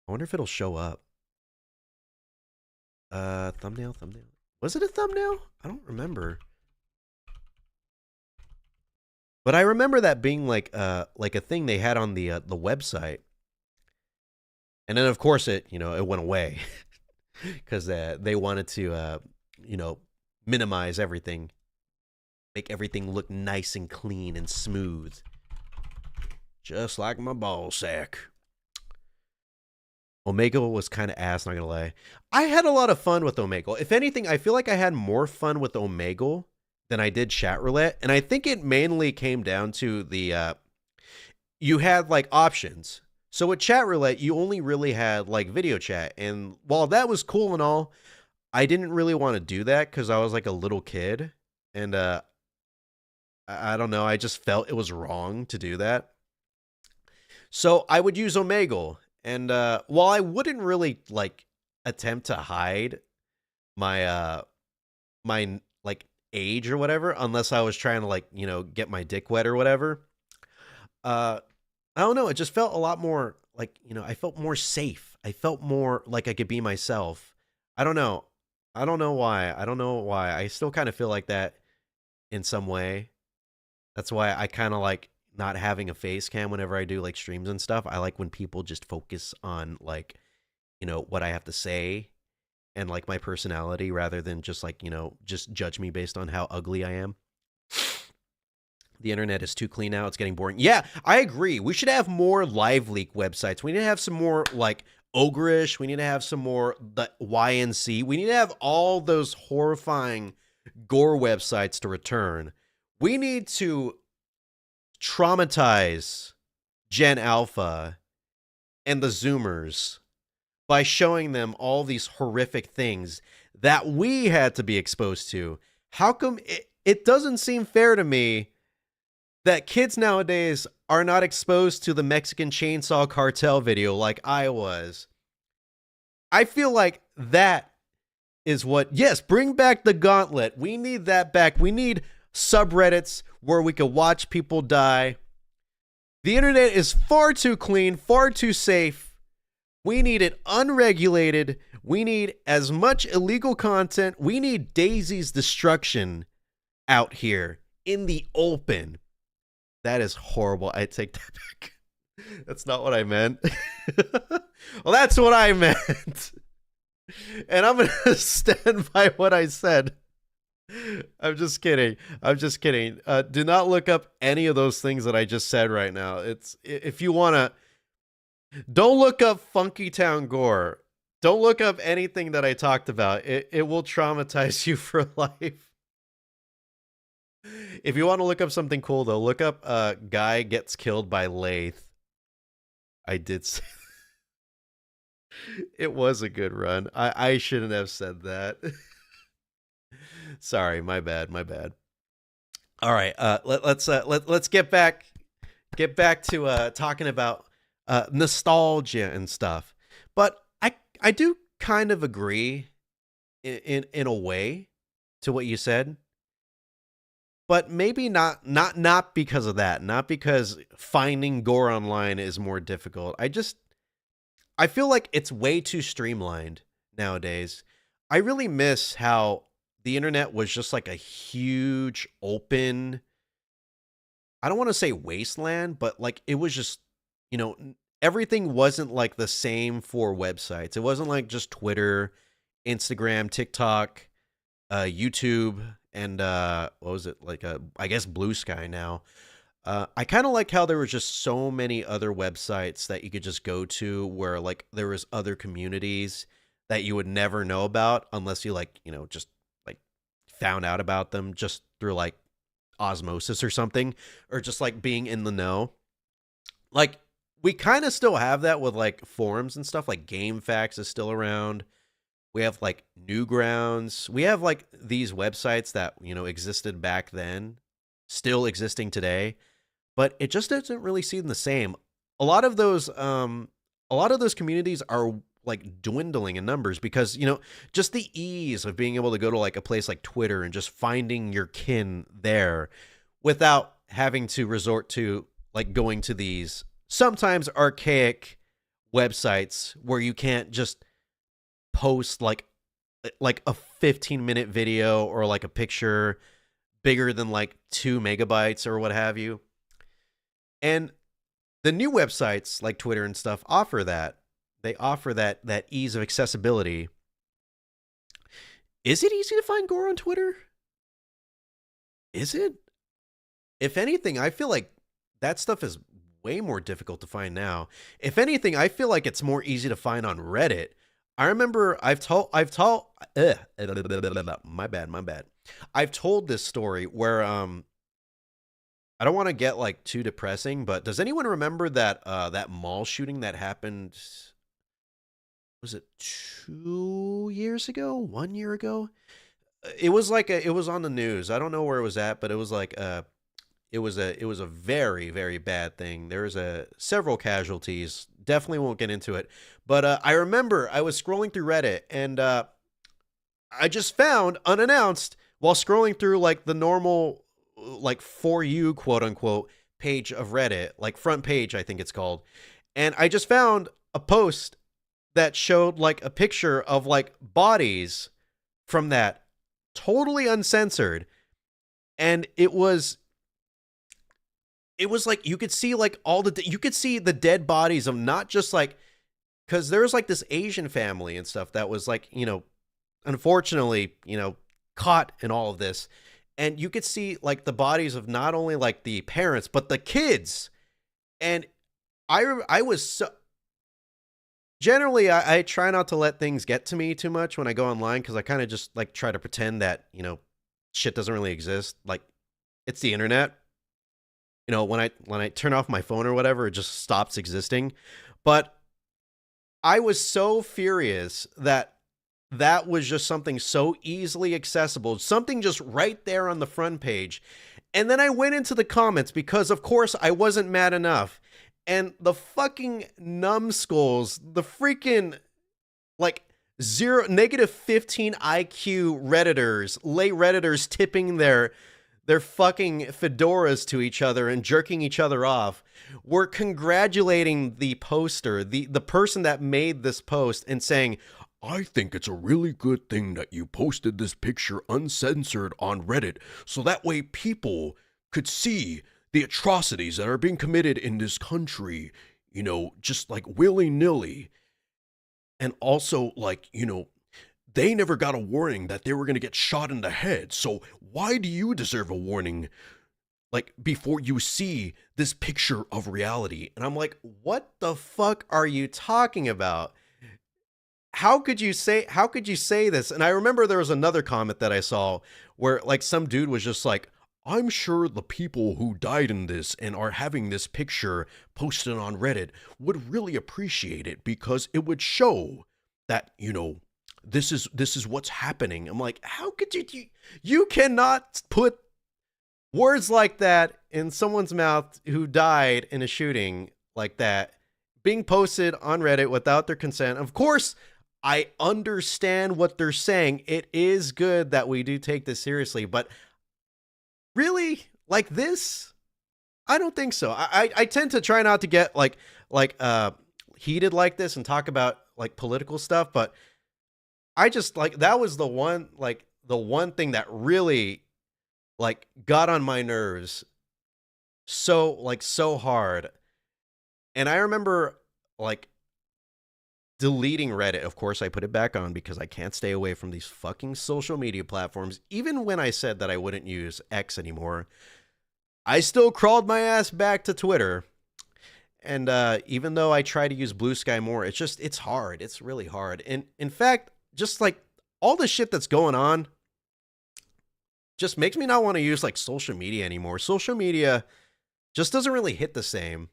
I wonder if it'll show up. Thumbnail. Was it a thumbnail? I don't remember. But I remember that being like a thing they had on the website. And then of course it went away because they wanted to minimize everything, make everything look nice and clean and smooth, just like my ball sack. Omegle was kind of ass, not gonna lie. I had a lot of fun with Omegle. If anything, I feel like I had more fun with Omegle than I did Chat Roulette, and I think it mainly came down to the you had like options. So with Chat Roulette, you only really had like video chat, and while that was cool and all, I didn't really want to do that because I was like a little kid, and I don't know, I just felt it was wrong to do that. So I would use Omegle, and while I wouldn't really like attempt to hide my my like age or whatever, unless I was trying to like get my dick wet or whatever, I don't know, it just felt a lot more like I felt more safe. I felt more like I could be myself. I don't know. I don't know why. I don't know why. I still kind of feel like that in some way. That's why I kind of like not having a face cam whenever I do like streams and stuff. I like when people just focus on like, what I have to say and like my personality rather than just like, just judge me based on how ugly I am. The internet is too clean now. It's getting boring. Yeah, I agree. We should have more live leak websites. We need to have some more like ogreish. We need to have some more the YNC. We need to have all those horrifying gore websites to return. We need to traumatize Gen Alpha and the Zoomers by showing them all these horrific things that we had to be exposed to. How come it doesn't seem fair to me that kids nowadays are not exposed to the Mexican Chainsaw Cartel video like I was? I feel like that is what, yes, bring back the gauntlet. We need that back. We need subreddits where we could watch people die. The internet is far too clean, far too safe. We need it unregulated. We need as much illegal content. We need Daisy's destruction out here in the open. That is horrible. I take that back. That's not what I meant. Well, that's what I meant. And I'm going to stand by what I said. I'm just kidding. Do not look up any of those things that I just said right now. It's, if you want to, don't look up Funky Town Gore. Don't look up anything that I talked about. It will traumatize you for life. If you want to look up something cool, though, look up Guy Gets Killed by Lathe. I did say it was a good run. I shouldn't have said that. Sorry, my bad. All right, let's get back to talking about nostalgia and stuff. But I do kind of agree in a way to what you said. But maybe not because of that. Not because finding gore online is more difficult. I feel like it's way too streamlined nowadays. I really miss how the internet was just like a huge open, I don't want to say wasteland, but like it was just, everything wasn't like the same for websites. It wasn't like just Twitter, Instagram, TikTok, YouTube, and what was it, like I guess Blue Sky now. I kind of like how there was just so many other websites that you could just go to where like there was other communities that you would never know about unless you just like found out about them just through like osmosis or something, or just like being in the know. Like we kind of still have that with like forums and stuff. Like GameFAQs is still around. We have like Newgrounds. We have like these websites that, existed back then, still existing today, but it just doesn't really seem the same. A lot of those communities are like dwindling in numbers because, just the ease of being able to go to like a place like Twitter and just finding your kin there without having to resort to like going to these sometimes archaic websites where you can't just post like a 15-minute video or like a picture bigger than like 2 megabytes or what have you. And the new websites like Twitter and stuff offer that. They offer that ease of accessibility. Is it easy to find gore on Twitter? Is it? If anything, I feel like that stuff is way more difficult to find now. If anything, I feel like it's more easy to find on Reddit. I remember I've told my bad. I've told this story where I don't want to get like too depressing, but does anyone remember that mall shooting that happened? Was it 2 years ago? 1 year ago? It was like it was on the news. I don't know where it was at, but it was like it was a very, very bad thing. There was several casualties. Definitely won't get into it. But I remember I was scrolling through Reddit and I just found unannounced while scrolling through like the normal like For You quote unquote page of Reddit, like front page I think it's called. And I just found a post that showed like a picture of like bodies from that, totally uncensored. And it was like you could see like you could see the dead bodies of not just like, because there was like this Asian family and stuff that was like, unfortunately, caught in all of this. And you could see like the bodies of not only like the parents, but the kids. And I was so generally I try not to let things get to me too much when I go online because I kind of just like try to pretend that shit doesn't really exist. Like it's the internet. When I turn off my phone or whatever, it just stops existing. But I was so furious that that was just something so easily accessible, something just right there on the front page. And then I went into the comments because, of course, I wasn't mad enough. And the fucking numbskulls, the freaking like -15 IQ Redditors, lay Redditors tipping their fucking fedoras to each other and jerking each other off, were congratulating the poster, the person that made this post, and saying, I think it's a really good thing that you posted this picture uncensored on Reddit so that way people could see the atrocities that are being committed in this country, just like willy-nilly. And also, like, they never got a warning that they were going to get shot in the head. So why do you deserve a warning, like, before you see this picture of reality? And I'm like, what the fuck are you talking about? How could you say this? And I remember there was another comment that I saw where like some dude was just like, I'm sure the people who died in this and are having this picture posted on Reddit would really appreciate it because it would show that, this is what's happening. I'm like, how could you cannot put words like that in someone's mouth who died in a shooting like that being posted on Reddit without their consent. Of course, I understand what they're saying. It is good that we do take this seriously, but really, like this? I don't think so. I tend to try not to get like heated like this and talk about like political stuff, but I just like that was the one thing that really like got on my nerves so hard. And I remember like deleting Reddit. Of course, I put it back on because I can't stay away from these fucking social media platforms. Even when I said that I wouldn't use X anymore, I still crawled my ass back to Twitter. And even though I try to use Blue Sky more, it's hard. It's really hard. And in fact, just like all the shit that's going on just makes me not want to use like social media anymore. Social media just doesn't really hit the same.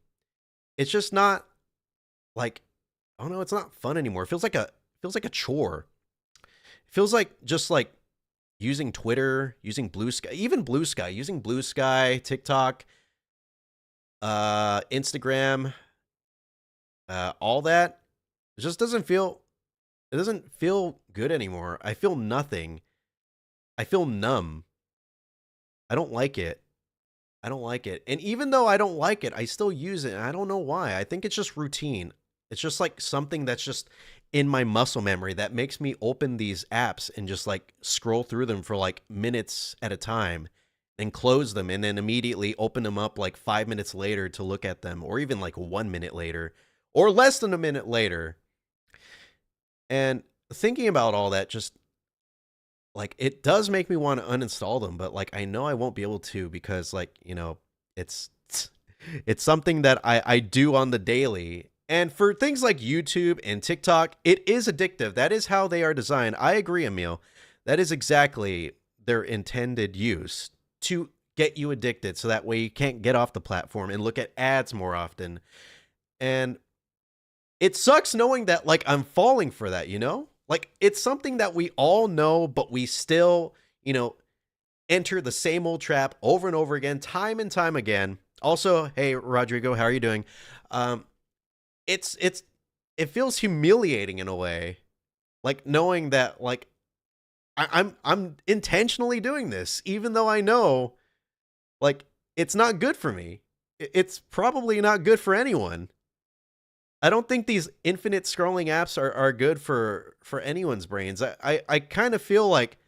It's just not like, oh no, it's not fun anymore. It feels like a chore. It feels like just like using Twitter, using Blue Sky, even Blue Sky, using Blue Sky, TikTok, Instagram, all that. It just doesn't feel good anymore. I feel nothing. I feel numb. I don't like it. I don't like it. And even though I don't like it, I still use it. And I don't know why. I think it's just routine. It's just like something that's just in my muscle memory that makes me open these apps and just like scroll through them for like minutes at a time and close them and then immediately open them up like 5 minutes later to look at them, or even like 1 minute later or less than a minute later. And thinking about all that, just like it does make me want to uninstall them, but like I know I won't be able to because like, it's something that I do on the daily. And for things like YouTube and TikTok, it is addictive. That is how they are designed. I agree, Emil. That is exactly their intended use, to get you addicted so that way you can't get off the platform and look at ads more often. And it sucks knowing that like I'm falling for that, Like it's something that we all know, but we still, enter the same old trap over and over again, time and time again. Also, hey Rodrigo, how are you doing? It feels humiliating in a way, like knowing that like I'm intentionally doing this, even though I know like it's not good for me. It's probably not good for anyone. I don't think these infinite scrolling apps are good for anyone's brains. I kind of feel like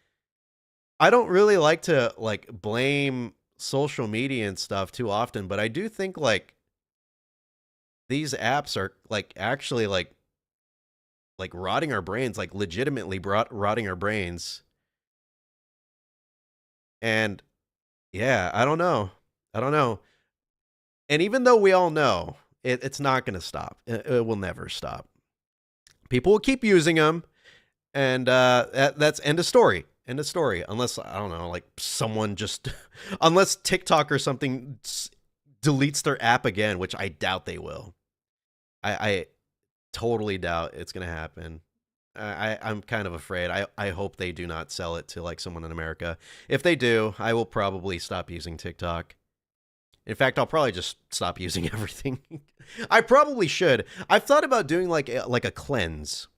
I don't really like to like blame social media and stuff too often, but I do think like these apps are like actually like rotting our brains, like legitimately rotting our brains. And yeah, I don't know. And even though we all know it's not going to stop, it will never stop. People will keep using them, and that's end of story. End of story. Unless, I don't know, like someone just, unless TikTok or something deletes their app again, which I doubt they will. I totally doubt it's gonna happen. I'm kind of afraid. I hope they do not sell it to like someone in America. If they do, I will probably stop using TikTok. In fact, I'll probably just stop using everything. I probably should. I've thought about doing like a cleanse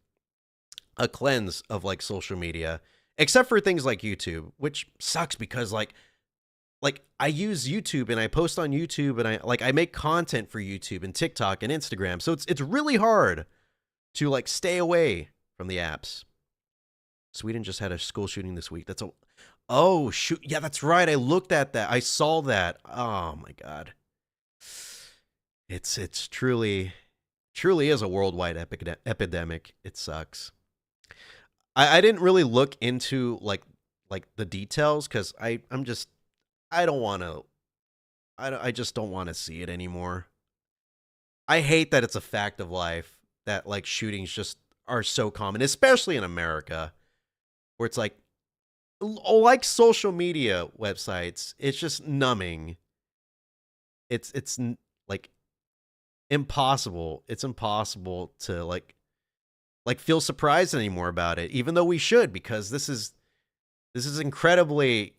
of like social media, except for things like YouTube, which sucks because like I use YouTube and I post on YouTube and I make content for YouTube and TikTok and Instagram. So it's really hard to like stay away from the apps. Sweden just had a school shooting this week. Oh shoot. Yeah, that's right. I looked at that. I saw that. Oh my god. It's truly is a worldwide epidemic. It sucks. I didn't really look into like the details cuz I'm just I don't want to I just don't want to see it anymore. I hate that it's a fact of life that like shootings just are so common, especially in America, where it's like social media websites, it's just numbing. It's like impossible. It's impossible to like feel surprised anymore about it, even though we should, because this is incredibly,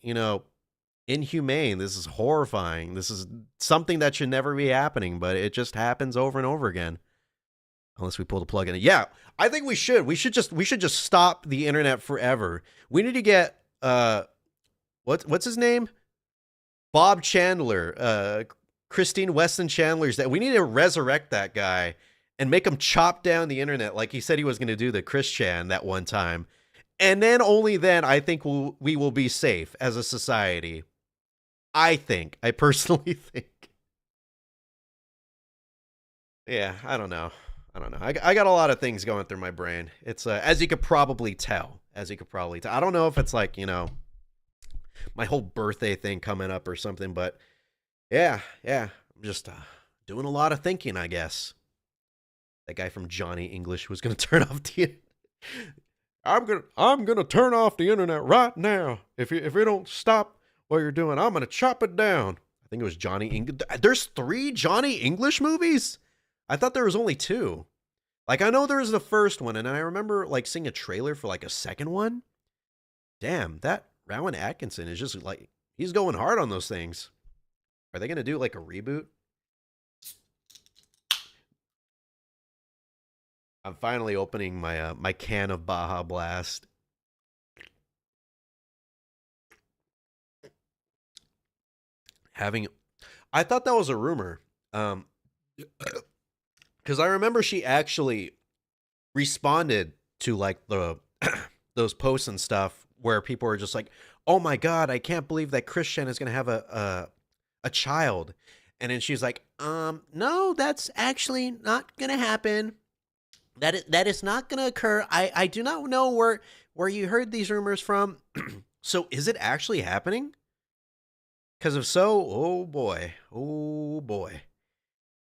inhumane. This is horrifying. This is something that should never be happening, but it just happens over and over again. Unless we pull the plug in it. Yeah, I think we should. We should just stop the internet forever. We need to get what's his name? Bob Chandler, Christine Weston Chandler's that we need to resurrect that guy and make him chop down the internet like he said he was going to do the Chris Chan that one time. And then only then I think we will be safe as a society. I personally think. Yeah, I don't know. I got a lot of things going through my brain. It's as you could probably tell. I don't know if it's like, my whole birthday thing coming up or something, but yeah. I'm just doing a lot of thinking, I guess. That guy from Johnny English was going to turn off the I'm going to turn off the internet right now. If you don't stop what you're doing, I'm going to chop it down. I think it was Johnny English. There's 3 Johnny English movies? I thought there was only 2. Like, I know there was the first one, and I remember, like, seeing a trailer for, like, a second one. Damn, that Rowan Atkinson is just, like, he's going hard on those things. Are they going to do, like, a reboot? I'm finally opening my my can of Baja Blast. I thought that was a rumor. Because I remember she actually responded to like the those posts and stuff where people were just like, "Oh my god, I can't believe that Christian is gonna have a child," and then she's like, no, that's actually not gonna happen. That is not gonna occur. I do not know where you heard these rumors from. So is it actually happening? Because if so, oh boy.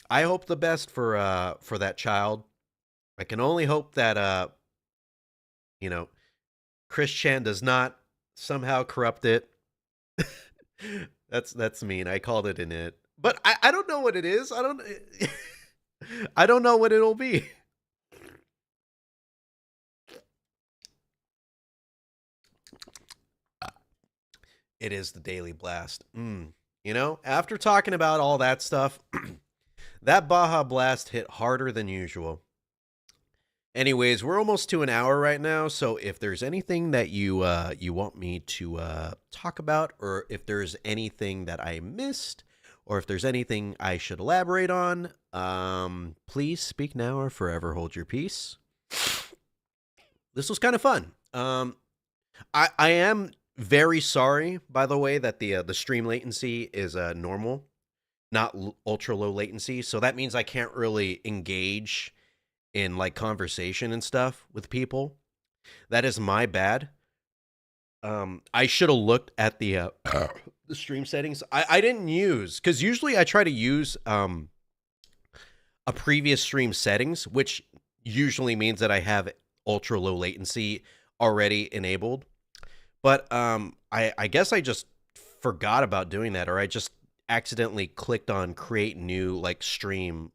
I hope the best for that child. I can only hope that Chris Chan does not somehow corrupt it. That's mean. I called it in it. But I don't know what it is. I don't know what it'll be. It is the Daily Blast. After talking about all that stuff, that Baja Blast hit harder than usual. Anyways, we're almost to an hour right now, so if there's anything that you want me to talk about, or if there's anything that I missed, or if there's anything I should elaborate on, please speak now or forever hold your peace. This was kind of fun. I am very sorry, by the way, that the stream latency is normal, not ultra low latency. So that means I can't really engage in like conversation and stuff with people. That is my bad. I should have looked at the stream settings. I didn't use, because usually I try to use a previous stream settings, which usually means that I have ultra low latency already enabled. But I guess I just forgot about doing that, or I just accidentally clicked on create new like stream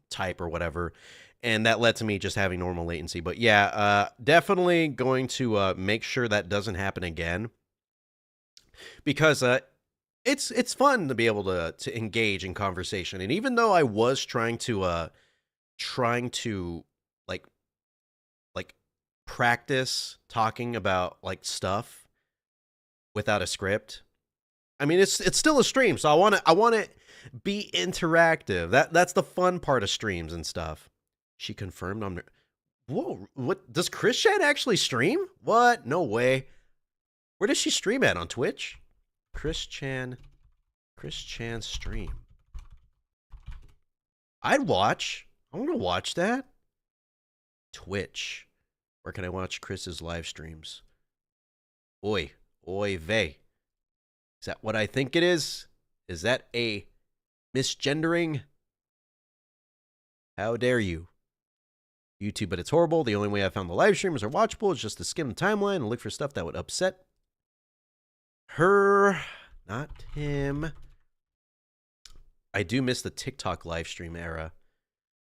type or whatever, and that led to me just having normal latency. But yeah, definitely going to make sure that doesn't happen again, because it's fun to be able to engage in conversation. And even though I was trying to like like practice talking about like stuff without a script. I mean, it's still a stream, so I want to be interactive. That's the fun part of streams and stuff. She confirmed on. Whoa, what does Chris Chan actually stream? What? No way. Where does she stream at, on Twitch? Chris Chan, Chris Chan stream. I'd watch. I want to watch that. Twitch. Where can I watch Chris's live streams? Oi, oi vey. Is that what I think it is? Is that a misgendering? How dare you? YouTube, but it's horrible. The only way I found the live streamers are watchable is just to skim the timeline and look for stuff that would upset her, not him. I do miss the TikTok live stream era.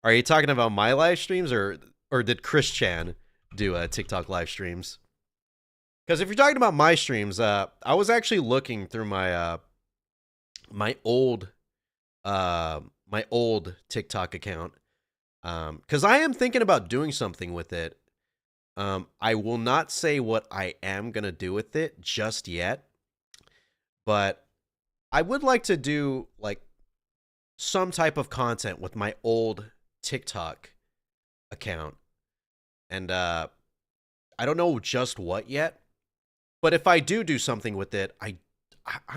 Are you talking about my live streams, or did Chris Chan do TikTok live streams? Because if you're talking about my streams, I was actually looking through my my old TikTok account, because I am thinking about doing something with it. I will not say what I am gonna do with it just yet, but I would like to do like some type of content with my old TikTok account, and I don't know just what yet. But if I do something with it, I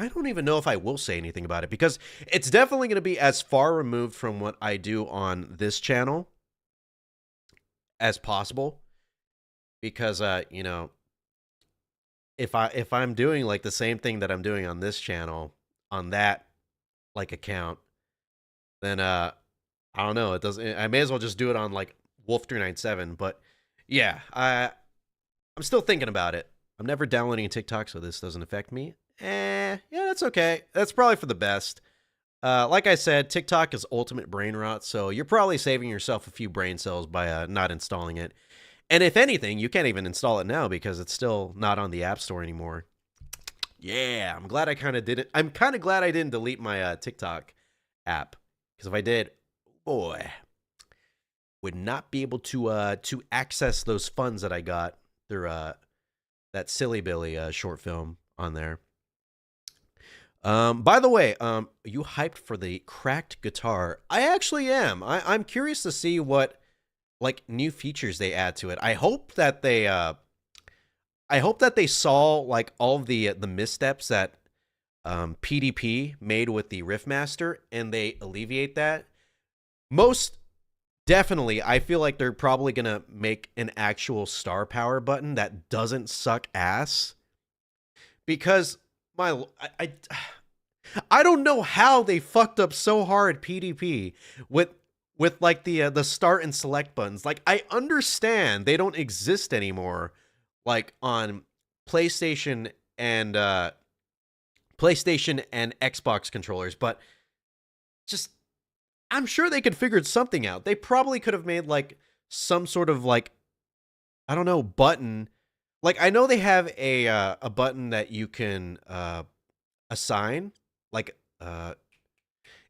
don't even know if I will say anything about it, because it's definitely going to be as far removed from what I do on this channel as possible. Because you know, if I'm doing like the same thing that I'm doing on this channel on that like account, then I don't know. It doesn't. I may as well just do it on like Wolf397. But yeah, I'm still thinking about it. I'm never downloading a TikTok, so this doesn't affect me. Yeah, that's okay. That's probably for the best. Like I said, TikTok is ultimate brain rot, so you're probably saving yourself a few brain cells by not installing it. And if anything, you can't even install it now because it's still not on the App Store anymore. Yeah, I'm glad I kind of did it. I'm kind of glad I didn't delete my TikTok app, because if I did, boy, would not be able to access those funds that I got through that Silly Billy short film on there. By the way, you hyped for the cracked guitar? I actually am. I'm curious to see what like new features they add to it. I hope that they saw like all of the missteps that PDP made with the Riffmaster, and they alleviate that. Most definitely, I feel like they're probably gonna make an actual star power button that doesn't suck ass, because I don't know how they fucked up so hard PDP with like the start and select buttons. Like, I understand they don't exist anymore, like on PlayStation and Xbox controllers, but just I'm sure they could figure something out. They probably could have made like some sort of like, I don't know, button. Like, I know they have a button that you can assign, like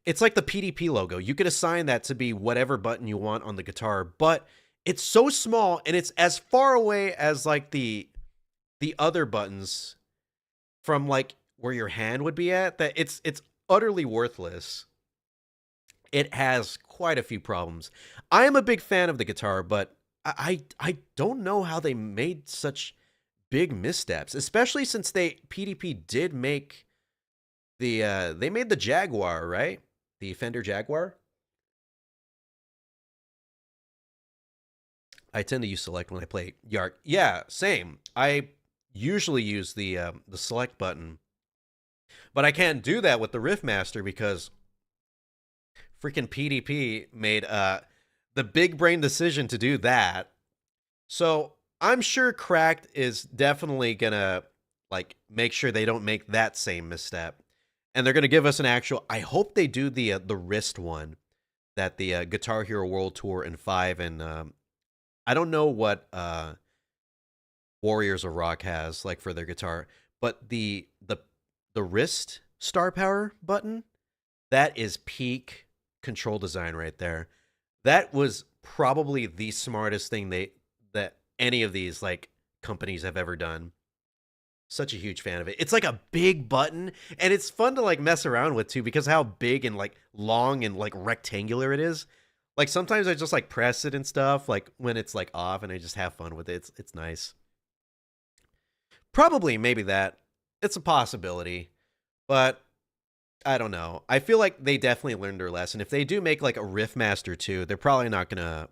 it's like the PDP logo. You could assign that to be whatever button you want on the guitar, but it's so small and it's as far away as like the other buttons from like where your hand would be at, that it's utterly worthless. It has quite a few problems. I am a big fan of the guitar, but I don't know how they made such big missteps, especially since PDP did make they made the Jaguar, right? The Fender Jaguar. I tend to use select when I play Yark. Yeah, same. I usually use the select button, but I can't do that with the Riffmaster because freaking PDP made the big brain decision to do that. So I'm sure Cracked is definitely gonna like make sure they don't make that same misstep, and they're gonna give us an actual. I hope they do the wrist one that the Guitar Hero World Tour and 5 and I don't know what Warriors of Rock has like for their guitar, but the wrist star power button, that is peak control design right there. That was probably the smartest thing that any of these like companies have ever done. Such a huge fan of it. It's like a big button and it's fun to like mess around with too because how big and like long and like rectangular it is. Like sometimes I just like press it and stuff like when it's like off and I just have fun with it. It's nice. Probably maybe that. It's a possibility. But I don't know. I feel like they definitely learned their lesson. If they do make like a Riffmaster 2, they're probably not gonna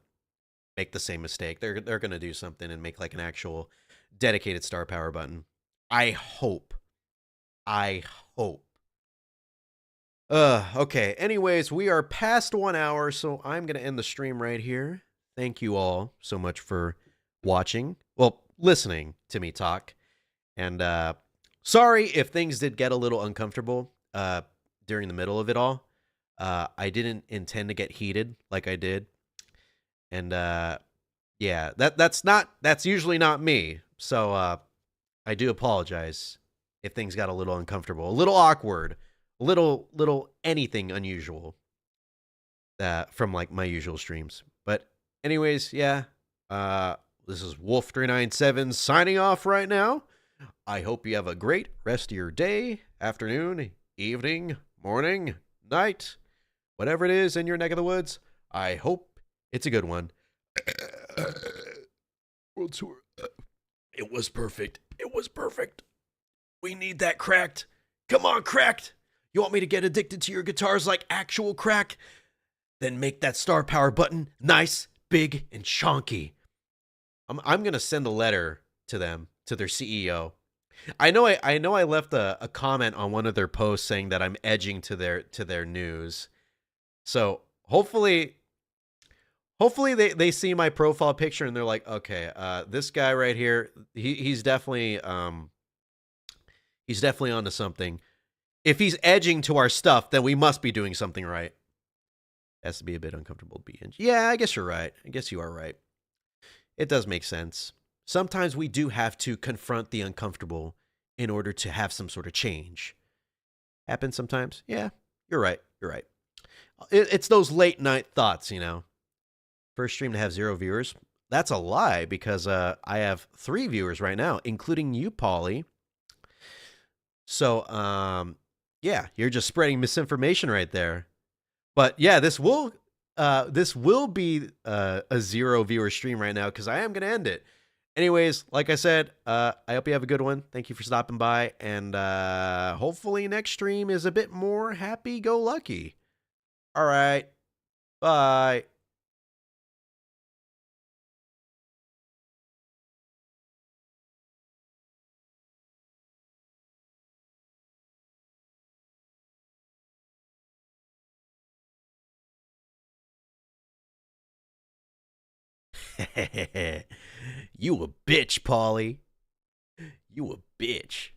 make the same mistake. They're gonna do something and make like an actual dedicated star power button. I hope. I hope. Okay. Anyways, we are past 1 hour, so I'm gonna end the stream right here. Thank you all so much for watching. Well, listening to me talk. And sorry if things did get a little uncomfortable during the middle of it all. I didn't intend to get heated like I did. And yeah, that's usually not me. So I do apologize if things got a little uncomfortable, a little awkward, a little anything unusual from like my usual streams. But anyways, yeah. This is Wolf397 signing off right now. I hope you have a great rest of your day, afternoon, evening, morning, night, whatever it is in your neck of the woods. I hope it's a good one. World Tour. It was perfect. It was perfect. We need that Cracked. Come on, Cracked. You want me to get addicted to your guitars like actual crack? Then make that star power button nice, big, and chonky. I'm going to send a letter to them, to their CEO. I know I left a comment on one of their posts saying that I'm edging to their news. So hopefully they see my profile picture and they're like, okay, this guy right here, he's definitely onto something. If he's edging to our stuff, then we must be doing something right. Has to be a bit uncomfortable to be in. Yeah, I guess you're right. I guess you are right. It does make sense. Sometimes we do have to confront the uncomfortable in order to have some sort of change. Happens sometimes. Yeah, you're right. You're right. It's those late night thoughts, you know. First stream to have 0 viewers. That's a lie because I have 3 viewers right now, including you, Pauly. So, yeah, you're just spreading misinformation right there. But yeah, this will be a 0 viewer stream right now because I am going to end it. Anyways, like I said, I hope you have a good one. Thank you for stopping by. And hopefully next stream is a bit more happy-go-lucky. All right. Bye. You a bitch, Pauly. You a bitch.